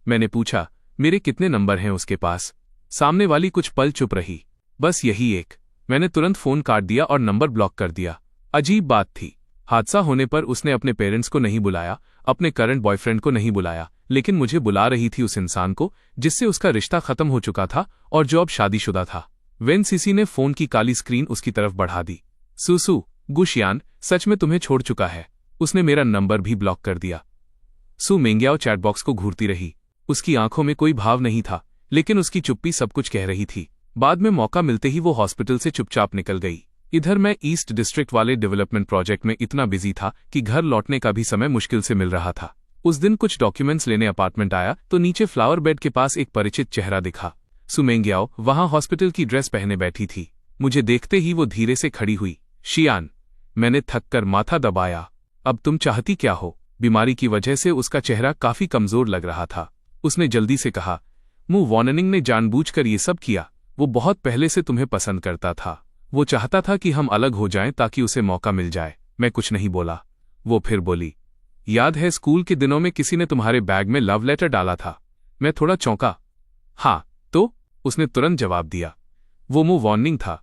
Speaker 1: मैंने पूछा, मेरे कितने नंबर हैं उसके पास? सामने वाली कुछ पल चुप रही। बस यही एक। मैंने तुरंत फोन काट दिया और नंबर ब्लॉक कर दिया। अजीब बात थी, हादसा होने पर उसने अपने पेरेंट्स को नहीं बुलाया, अपने करंट बॉयफ्रेंड को नहीं बुलाया, लेकिन मुझे बुला रही थी, उस इंसान को जिससे उसका रिश्ता खत्म हो चुका था और जो अब शादीशुदा था। वेनसीसी ने फोन की काली स्क्रीन उसकी तरफ बढ़ा दी। सुसु, गु शियान सच में तुम्हें छोड़ चुका है। उसने मेरा नंबर भी ब्लॉक कर दिया। सू मेंग्याओ चैटबॉक्स को घूरती रही। उसकी आंखों में कोई भाव नहीं था, लेकिन उसकी चुप्पी सब कुछ कह रही थी। बाद में मौका मिलते ही वो हॉस्पिटल से चुपचाप निकल गई। इधर मैं ईस्ट डिस्ट्रिक्ट वाले डेवलपमेंट प्रोजेक्ट में इतना बिजी था कि घर लौटने का भी समय मुश्किल से मिल रहा था। उस दिन कुछ डॉक्यूमेंट्स लेने अपार्टमेंट आया तो नीचे फ्लावर बेड के पास एक परिचित चेहरा दिखा। सु मेंग्याओ वहां हॉस्पिटल की ड्रेस पहने बैठी थी। मुझे देखते ही वो धीरे से खड़ी हुई। शियान, मैंने थककर माथा दबाया। अब तुम चाहती क्या हो? बीमारी की वजह से उसका चेहरा काफी कमजोर लग रहा था। उसने जल्दी से कहा, मु वॉर्निंग ने जानबूझकर ये सब किया। वो बहुत पहले से तुम्हें पसंद करता था। वो चाहता था कि हम अलग हो जाएं ताकि उसे मौका मिल जाए। मैं कुछ नहीं बोला। वो फिर बोली, याद है स्कूल के दिनों में किसी ने तुम्हारे बैग में लव लेटर डाला था? मैं थोड़ा चौंका। हाँ तो? उसने तुरंत जवाब दिया। वो मूव वार्निंग था।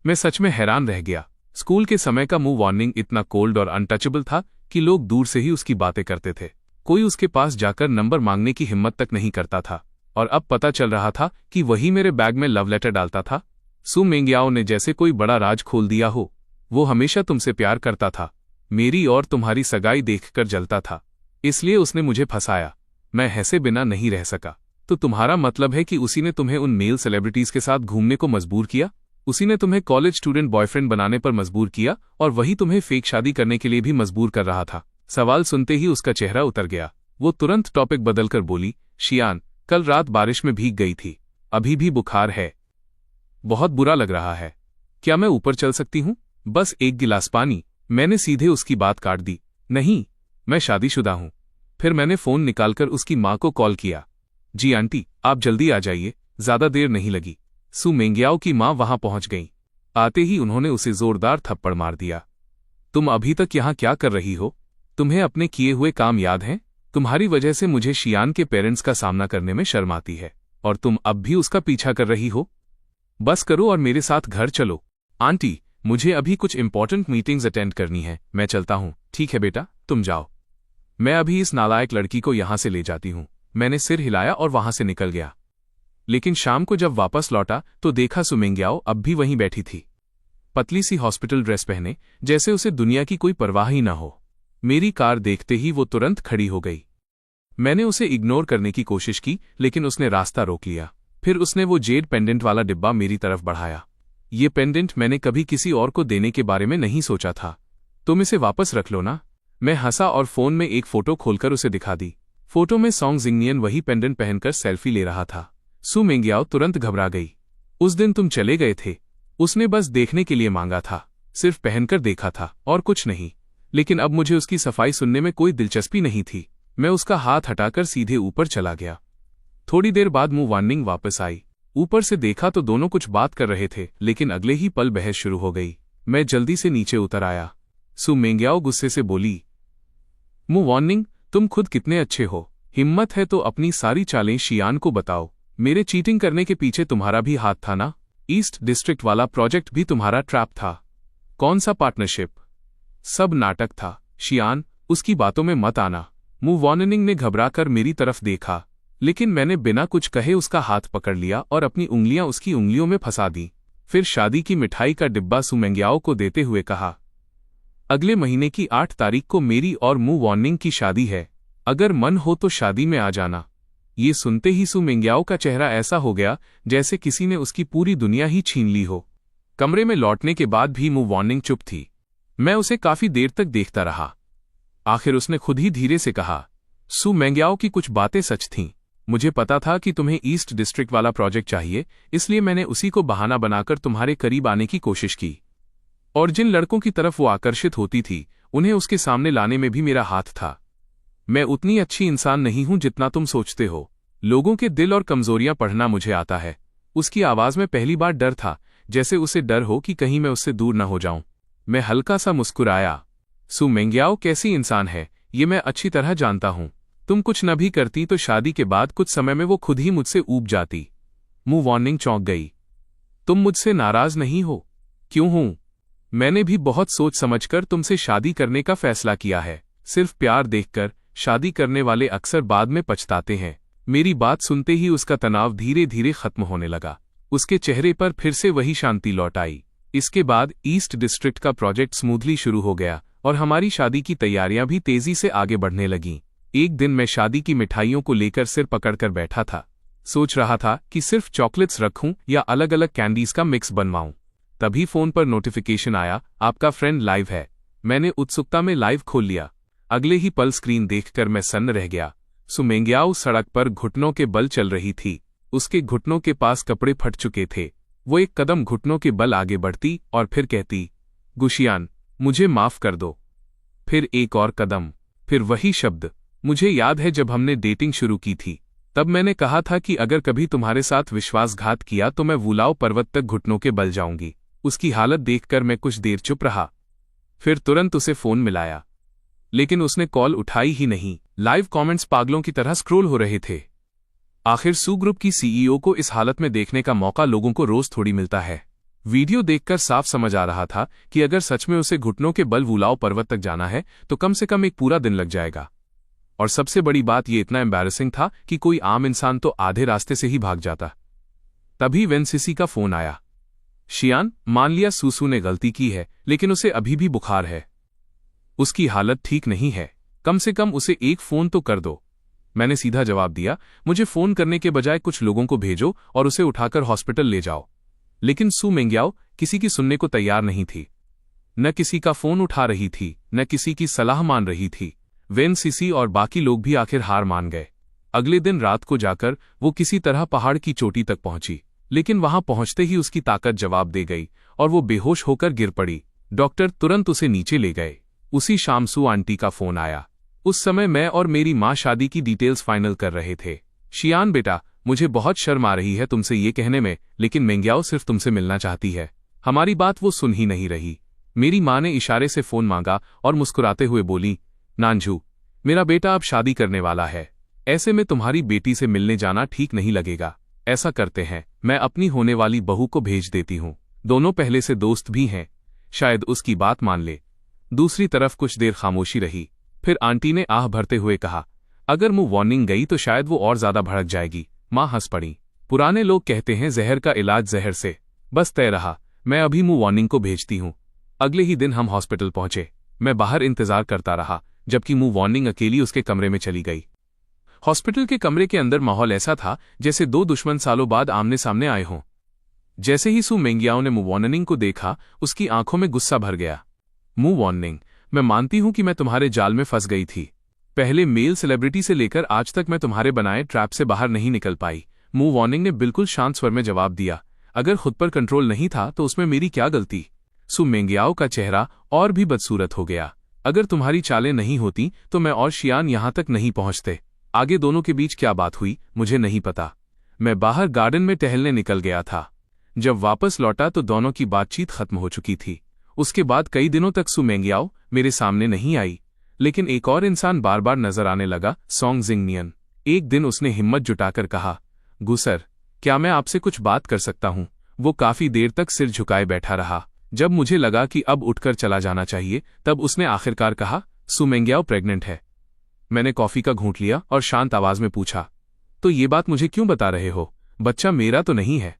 Speaker 1: मैं सच में हैरान रह गया। स्कूल के समय का मूव वार्निंग इतना कोल्ड और अनटचेबल था कि लोग दूर से ही उसकी बातें करते थे। कोई उसके पास जाकर नंबर मांगने की हिम्मत तक नहीं करता था। और अब पता चल रहा था कि वही मेरे बैग में लव लेटर डालता था। सु मेंग्याओ ने जैसे कोई बड़ा राज खोल दिया हो। वो हमेशा तुमसे प्यार करता था। मेरी और तुम्हारी सगाई देखकर जलता था, इसलिए उसने मुझे फंसाया। मैं हंसे बिना नहीं रह सका। तो तुम्हारा मतलब है कि उसी ने तुम्हें उन मेल सेलिब्रिटीज के साथ घूमने को मजबूर किया? उसी ने तुम्हें कॉलेज स्टूडेंट बॉयफ्रेंड बनाने पर मजबूर किया और वही तुम्हें फेक शादी करने के लिए भी मजबूर कर रहा था? सवाल सुनते ही उसका चेहरा उतर गया। वो तुरंत टॉपिक बदलकर बोली, शियान, कल रात बारिश में भीग गई थी। अभी भी बुखार है। बहुत बुरा लग रहा है। क्या मैं ऊपर चल सकती हूँ? बस एक गिलास पानी। मैंने सीधे उसकी बात काट दी। नहीं, मैं शादीशुदा हूं। फिर मैंने फोन निकालकर उसकी मां को कॉल किया। जी आंटी, आप जल्दी आ जाइए, ज्यादा देर नहीं लगी। सु मेंग्याओ की मां वहां पहुंच गईं। आते ही उन्होंने उसे जोरदार थप्पड़ मार दिया। तुम अभी तक यहां क्या कर रही हो? तुम्हें अपने किए हुए काम याद हैं? तुम्हारी वजह से मुझे शियान के पेरेंट्स का सामना करने में शर्म आती है और तुम अब भी उसका पीछा कर रही हो। बस करो और मेरे साथ घर चलो। आंटी, मुझे अभी कुछ इंपॉर्टेंट मीटिंग्स अटेंड करनी है। मैं चलता हूं। ठीक है बेटा, तुम जाओ। मैं अभी इस नालायक लड़की को यहां से ले जाती हूं। मैंने सिर हिलाया और वहां से निकल गया। लेकिन शाम को जब वापस लौटा तो देखा सु मेंग्याओ अब भी वहीं बैठी थी, पतली सी हॉस्पिटल ड्रेस पहने, जैसे उसे दुनिया की कोई परवाह ही न हो। मेरी कार देखते ही वो तुरंत खड़ी हो गई। मैंने उसे इग्नोर करने की कोशिश की, लेकिन उसने रास्ता रोक लिया। फिर उसने वो जेड पेंडेंट वाला डिब्बा मेरी तरफ बढ़ाया। ये पेंडेंट मैंने कभी किसी और को देने के बारे में नहीं सोचा था। तुम इसे वापस रख लो ना। मैं हंसा और फोन में एक फोटो खोलकर उसे दिखा दी। फोटो में सॉन्ग जिंगनियन वही पेंडेंट पहनकर सेल्फी ले रहा था। सु मेंग्याओ तुरंत घबरा गई। उस दिन तुम चले गए थे। उसने बस देखने के लिए मांगा था, सिर्फ पहनकर देखा था और कुछ नहीं। लेकिन अब मुझे उसकी सफाई सुनने में कोई दिलचस्पी नहीं थी। मैं उसका हाथ हटाकर सीधे ऊपर चला गया। थोड़ी देर बाद मूव वार्निंग वापस आई। ऊपर से देखा तो दोनों कुछ बात कर रहे थे, लेकिन अगले ही पल बहस शुरू हो गई। मैं जल्दी से नीचे उतर आया। सु मेंग्याओ गुस्से से बोली, मूव वार्निंग, तुम खुद कितने अच्छे हो। हिम्मत है तो अपनी सारी चालें शियान को बताओ। मेरे चीटिंग करने के पीछे तुम्हारा भी हाथ था ना? ईस्ट डिस्ट्रिक्ट वाला प्रोजेक्ट भी तुम्हारा ट्रैप था। कौन सा पार्टनरशिप? सब नाटक था। शियान, उसकी बातों में मत आना। मूव वार्निंग ने घबराकर मेरी तरफ देखा, लेकिन मैंने बिना कुछ कहे उसका हाथ पकड़ लिया और अपनी उंगलियां उसकी उंगलियों में फंसा दी। फिर शादी की मिठाई का डिब्बा सु मेंग्याओ को देते हुए कहा, अगले महीने की 8 तारीख को मेरी और मूव वार्निंग की शादी है। अगर मन हो तो शादी में आ जाना। ये सुनते ही सु मेंग्याओ का चेहरा ऐसा हो गया जैसे किसी ने उसकी पूरी दुनिया ही छीन ली हो। कमरे में लौटने के बाद भी मूव वार्निंग चुप थी। मैं उसे काफी देर तक देखता रहा। आखिर उसने खुद ही धीरे से कहा, सु मेंग्याओ की कुछ बातें सच थीं। मुझे पता था कि तुम्हें ईस्ट डिस्ट्रिक्ट वाला प्रोजेक्ट चाहिए, इसलिए मैंने उसी को बहाना बनाकर तुम्हारे करीब आने की कोशिश की। और जिन लड़कों की तरफ वो आकर्षित होती थी, उन्हें उसके सामने लाने में भी मेरा हाथ था। मैं उतनी अच्छी इंसान नहीं हूं जितना तुम सोचते हो। लोगों के दिल और कमजोरियां पढ़ना मुझे आता है। उसकी आवाज में पहली बार डर था, जैसे उसे डर हो कि कहीं मैं उससे दूर न हो जाऊं। मैं हल्का सा मुस्कुराया। सु मेंग्याओ कैसी इंसान है, ये मैं अच्छी तरह जानता हूं। तुम कुछ न भी करती तो शादी के बाद कुछ समय में वो खुद ही मुझसे ऊब जाती। मूव वार्निंग चौंक गई। तुम मुझसे नाराज नहीं हो? क्यों हूं? मैंने भी बहुत सोच समझकर तुमसे शादी करने का फैसला किया है। सिर्फ प्यार देखकर शादी करने वाले अक्सर बाद में पछताते हैं। मेरी बात सुनते ही उसका तनाव धीरे धीरे खत्म होने लगा। उसके चेहरे पर फिर से वही शांति लौट आई। इसके बाद ईस्ट डिस्ट्रिक्ट का प्रोजेक्ट स्मूथली शुरू हो गया और हमारी शादी की तैयारियां भी तेजी से आगे बढ़ने लगीं। एक दिन मैं शादी की मिठाइयों को लेकर सिर पकड़कर बैठा था। सोच रहा था कि सिर्फ चॉकलेट्स रखूं या अलग अलग कैंडीज का मिक्स बनवाऊं। तभी फोन पर नोटिफिकेशन आया, आपका फ्रेंड लाइव है। मैंने उत्सुकता में लाइव खोल लिया। अगले ही पल स्क्रीन देखकर मैं सन्न रह गया। सु मेंग्याओ सड़क पर घुटनों के बल चल रही थी। उसके घुटनों के पास कपड़े फट चुके थे। वो एक कदम घुटनों के बल आगे बढ़ती और फिर कहती, गुशियान, मुझे माफ कर दो। फिर एक और कदम, फिर वही शब्द। मुझे याद है जब हमने डेटिंग शुरू की थी, तब मैंने कहा था कि अगर कभी तुम्हारे साथ विश्वासघात किया तो मैं वुलाओ पर्वत तक घुटनों के बल जाऊंगी। उसकी हालत देखकर मैं कुछ देर चुप रहा, फिर तुरंत उसे फोन मिलाया, लेकिन उसने कॉल उठाई ही नहीं। लाइव कमेंट्स पागलों की तरह स्क्रॉल हो रहे थे। आखिर सू ग्रुप की सीईओ को इस हालत में देखने का मौका लोगों को रोज थोड़ी मिलता है। वीडियो देखकर साफ समझ आ रहा था कि अगर सच में उसे घुटनों के बल वुलाओ पर्वत तक जाना है तो कम से कम एक पूरा दिन लग जाएगा। और सबसे बड़ी बात ये इतना एम्बैरेसिंग था कि कोई आम इंसान तो आधे रास्ते से ही भाग जाता। तभी वेनसीसी का फोन आया। शियान, मान लिया सूसू ने गलती की है, लेकिन उसे अभी भी बुखार है। उसकी हालत ठीक नहीं है, कम से कम उसे एक फोन तो कर दो। मैंने सीधा जवाब दिया, मुझे फोन करने के बजाय कुछ लोगों को भेजो और उसे उठाकर हॉस्पिटल ले जाओ। लेकिन सू मेंग्याओ किसी की सुनने को तैयार नहीं थी। न किसी का फोन उठा रही थी, न किसी की सलाह मान रही थी। वेनसीसी और बाकी लोग भी आखिर हार मान गए। अगले दिन रात को जाकर वो किसी तरह पहाड़ की चोटी तक पहुंची, लेकिन वहां पहुंचते ही उसकी ताकत जवाब दे गई और वो बेहोश होकर गिर पड़ी। डॉक्टर तुरंत उसे नीचे ले गए। उसी शाम सू आंटी का फोन आया। उस समय मैं और मेरी माँ शादी की डिटेल्स फाइनल कर रहे थे। शियान बेटा, मुझे बहुत शर्म आ रही है तुमसे ये कहने में, लेकिन मेंग्याओ सिर्फ तुमसे मिलना चाहती है। हमारी बात वो सुन ही नहीं रही। मेरी माँ ने इशारे से फोन मांगा और मुस्कुराते हुए बोली, नानझू, मेरा बेटा अब शादी करने वाला है। ऐसे में तुम्हारी बेटी से मिलने जाना ठीक नहीं लगेगा। ऐसा करते हैं, मैं अपनी होने वाली बहू को भेज देती हूँ। दोनों पहले से दोस्त भी हैं, शायद उसकी बात मान ले। दूसरी तरफ कुछ देर खामोशी रही। फिर आंटी ने आह भरते हुए कहा, अगर मुंह वार्निंग गई तो शायद वो और ज्यादा भड़क जाएगी। माँ हंस पड़ी। पुराने लोग कहते हैं जहर का इलाज जहर से। बस तय रहा, मैं अभी मुंह वार्निंग को भेजती हूँ। अगले ही दिन हम हॉस्पिटल पहुंचे। मैं बाहर इंतजार करता रहा, जबकि मुंह वार्निंग अकेली उसके कमरे में चली गई। हॉस्पिटल के कमरे के अंदर माहौल ऐसा था जैसे दो दुश्मन सालों बाद आमने सामने आए हों। जैसे ही सू मेंग्याओ ने मुंह वार्निंग को देखा, उसकी आंखों में गुस्सा भर गया। मुंह वार्निंग, मैं मानती हूं कि मैं तुम्हारे जाल में फंस गई थी। पहले मेल सेलिब्रिटी से लेकर आज तक मैं तुम्हारे बनाए ट्रैप से बाहर नहीं निकल पाई। मुंह वार्निंग ने बिल्कुल शांत स्वर में जवाब दिया। अगर खुद पर कंट्रोल नहीं था तो उसमें मेरी क्या गलती। सू मेंग्याओ का चेहरा और भी बदसूरत हो गया। अगर तुम्हारी चालें नहीं होती तो मैं और शियान यहां तक नहीं पहुंचते। आगे दोनों के बीच क्या बात हुई मुझे नहीं पता। मैं बाहर गार्डन में टहलने निकल गया था। जब वापस लौटा तो दोनों की बातचीत खत्म हो चुकी थी। उसके बाद कई दिनों तक सू मेंग्याओ मेरे सामने नहीं आई, लेकिन एक और इंसान बार बार नजर आने लगा, सोंग जिंगनियन। एक दिन उसने हिम्मत जुटाकर कहा, गुसर, क्या मैं आपसे कुछ बात कर सकता हूं? वो काफी देर तक सिर झुकाए बैठा रहा। जब मुझे लगा कि अब उठकर चला जाना चाहिए, तब उसने आखिरकार कहा, सू मेंग्याओ प्रेग्नेंट है। मैंने कॉफी का घूंट लिया और शांत आवाज में पूछा, तो ये बात मुझे क्यों बता रहे हो? बच्चा मेरा तो नहीं है।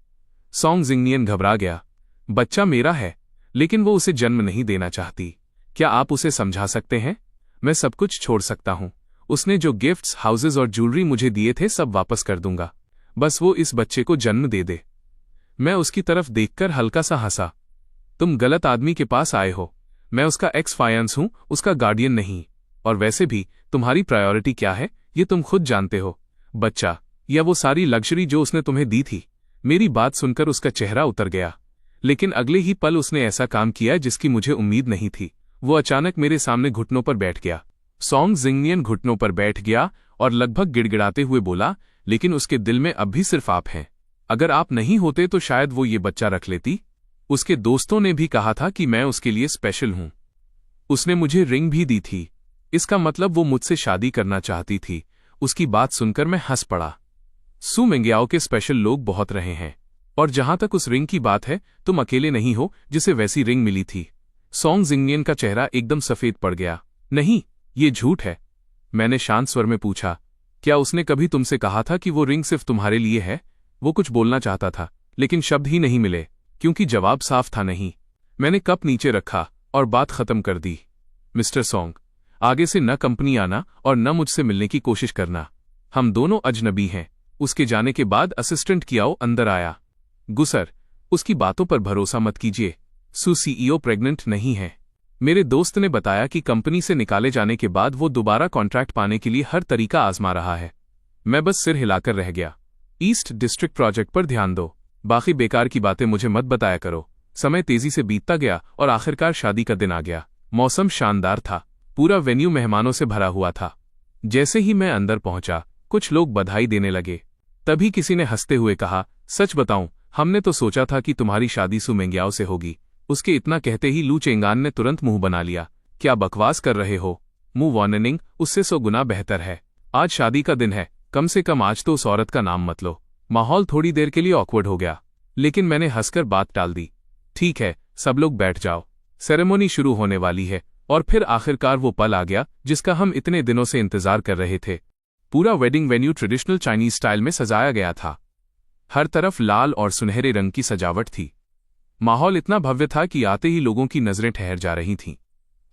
Speaker 1: सोंग जिंगनियन घबरा गया। बच्चा मेरा है, लेकिन वो उसे जन्म नहीं देना चाहती। क्या आप उसे समझा सकते हैं? मैं सब कुछ छोड़ सकता हूं। उसने जो गिफ्ट्स, हाउसेज और ज्वेलरी मुझे दिए थे सब वापस कर दूंगा, बस वो इस बच्चे को जन्म दे दे। मैं उसकी तरफ देखकर हल्का सा हंसा। तुम गलत आदमी के पास आए हो। मैं उसका एक्स फायंस हूं, उसका गार्डियन नहीं। और वैसे भी तुम्हारी प्रायोरिटी क्या है ये तुम खुद जानते हो। बच्चा या वो सारी लग्जरी जो उसने तुम्हें दी थी? मेरी बात सुनकर उसका चेहरा उतर गया, लेकिन अगले ही पल उसने ऐसा काम किया जिसकी मुझे उम्मीद नहीं थी। वो अचानक मेरे सामने घुटनों पर बैठ गया। सोंग जिंगनियन घुटनों पर बैठ गया और लगभग गिड़गिड़ाते हुए बोला, लेकिन उसके दिल में अब भी सिर्फ आप हैं। अगर आप नहीं होते तो शायद वो ये बच्चा रख लेती। उसके दोस्तों ने भी कहा था कि मैं उसके लिए स्पेशल हूं। उसने मुझे रिंग भी दी थी। इसका मतलब वो मुझसे शादी करना चाहती थी। उसकी बात सुनकर मैं हंस पड़ा। सू मेंग्याओ के स्पेशल लोग बहुत रहे हैं, और जहां तक उस रिंग की बात है, तुम अकेले नहीं हो जिसे वैसी रिंग मिली थी। सोंग जिंगनियन का चेहरा एकदम सफेद पड़ गया। नहीं, ये झूठ है। मैंने शांत स्वर में पूछा, क्या उसने कभी तुमसे कहा था कि वो रिंग सिर्फ तुम्हारे लिए है? वो कुछ बोलना चाहता था, लेकिन शब्द ही नहीं मिले, क्योंकि जवाब साफ था नहीं। मैंने कप नीचे रखा और बात खत्म कर दी। मिस्टर सोंग, आगे से न कंपनी आना और न मुझसे मिलने की कोशिश करना। हम दोनों अजनबी हैं। उसके जाने के बाद असिस्टेंट कियाओ अंदर आया। गुसर, उसकी बातों पर भरोसा मत कीजिए। सू सीईओ प्रेग्नेंट नहीं है। मेरे दोस्त ने बताया कि कंपनी से निकाले जाने के बाद वो दोबारा कॉन्ट्रैक्ट पाने के लिए हर तरीका आजमा रहा है। मैं बस सिर हिलाकर रह गया। ईस्ट डिस्ट्रिक्ट प्रोजेक्ट पर ध्यान दो, बाकी बेकार की बातें मुझे मत बताया करो। समय तेजी से बीतता गया और आखिरकार शादी का दिन आ गया। मौसम शानदार था, पूरा वेन्यू मेहमानों से भरा हुआ था। जैसे ही मैं अंदर पहुंचा, कुछ लोग बधाई देने लगे। तभी किसी ने हंसते हुए कहा, सच बताऊं, हमने तो सोचा था कि तुम्हारी शादी सू मेंग्याओ से होगी। उसके इतना कहते ही लू चेंगान ने तुरंत मुंह बना लिया, क्या बकवास कर रहे हो? मुंह वार्निंग उससे 100 गुना बेहतर है। आज शादी का दिन है, कम से कम आज तो उस औरत का नाम मत लो। माहौल थोड़ी देर के लिए ऑकवर्ड हो गया, लेकिन मैंने हंसकर बात टाल दी। ठीक है, सब लोग बैठ जाओ, सेरेमनी शुरू होने वाली है। और फिर आखिरकार वो पल आ गया जिसका हम इतने दिनों से इंतजार कर रहे थे। पूरा wedding venue traditional Chinese style में सजाया गया था। हर तरफ लाल और सुनहरे रंग की सजावट थी। माहौल इतना भव्य था कि आते ही लोगों की नजरें ठहर जा रही थीं।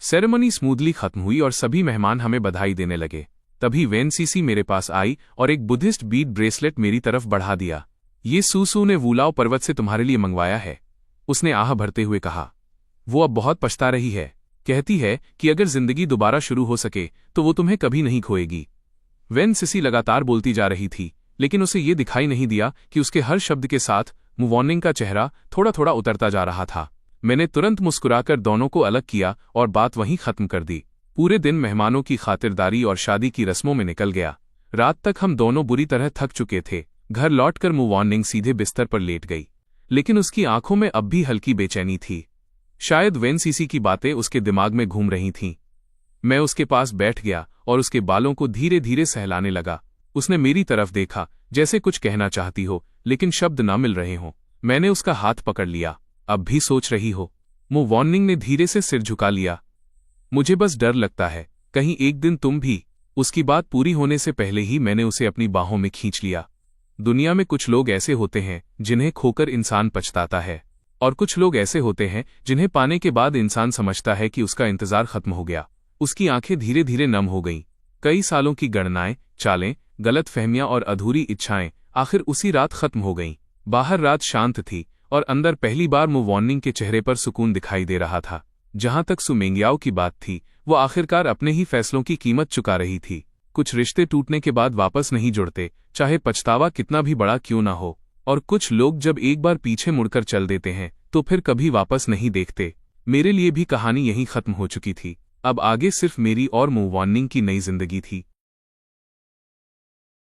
Speaker 1: सेरेमनी स्मूथली खत्म हुई और सभी मेहमान हमें बधाई देने लगे। तभी वेनसीसी मेरे पास आई और एक बुद्धिस्ट बीड ब्रेसलेट मेरी तरफ बढ़ा दिया। ये सूसू ने वूलाओ पर्वत से तुम्हारे लिए मंगवाया है, उसने आह भरते हुए कहा। वो अब बहुत पछता रही है, कहती है कि अगर जिंदगी दोबारा शुरू हो सके तो वो तुम्हें कभी नहीं खोएगी। वेनसीसी लगातार बोलती जा रही थी, लेकिन उसे ये दिखाई नहीं दिया कि उसके हर शब्द के साथ मुवॉर्निंग का चेहरा थोड़ा थोड़ा उतरता जा रहा था। मैंने तुरंत मुस्कुराकर दोनों को अलग किया और बात वहीं खत्म कर दी। पूरे दिन मेहमानों की खातिरदारी और शादी की रस्मों में निकल गया। रात तक हम दोनों बुरी तरह थक चुके थे। घर लौटकर मुवॉर्निंग सीधे बिस्तर पर लेट गई, लेकिन उसकी आंखों में अब भी हल्की बेचैनी थी। शायद वेनसीसी की बातें उसके दिमाग में घूम रही थीं। मैं उसके पास बैठ गया और उसके बालों को धीरे धीरे सहलाने लगा। उसने मेरी तरफ देखा, जैसे कुछ कहना चाहती हो, लेकिन शब्द ना मिल रहे हों। मैंने उसका हाथ पकड़ लिया। अब भी सोच रही हो? मुवॉर्निंग ने धीरे से सिर झुका लिया। मुझे बस डर लगता है, कहीं एक दिन तुम भी। उसकी बात पूरी होने से पहले ही मैंने उसे अपनी बाहों में खींच लिया। दुनिया में कुछ लोग ऐसे होते हैं जिन्हें खोकर इंसान पछताता है, और कुछ लोग ऐसे होते हैं जिन्हें पाने के बाद इंसान समझता है कि उसका इंतजार खत्म हो गया। उसकी आंखें धीरे धीरे नम हो गईं। कई सालों की गणनाएं, चालें, गलत फहमियां और अधूरी इच्छाएं आखिर उसी रात खत्म हो गईं। बाहर रात शांत थी और अंदर पहली बार मुवॉर्निंग के चेहरे पर सुकून दिखाई दे रहा था। जहां तक सू मेंग्याओ की बात थी, वो आखिरकार अपने ही फैसलों की कीमत चुका रही थी। कुछ रिश्ते टूटने के बाद वापस नहीं जुड़ते, चाहे पछतावा कितना भी बड़ा क्यों ना हो। और कुछ लोग जब एक बार पीछे मुड़कर चल देते हैं तो फिर कभी वापस नहीं देखते। मेरे लिए भी कहानी यहीं खत्म हो चुकी थी। अब आगे सिर्फ मेरी और मुवॉर्निंग की नई जिंदगी थी।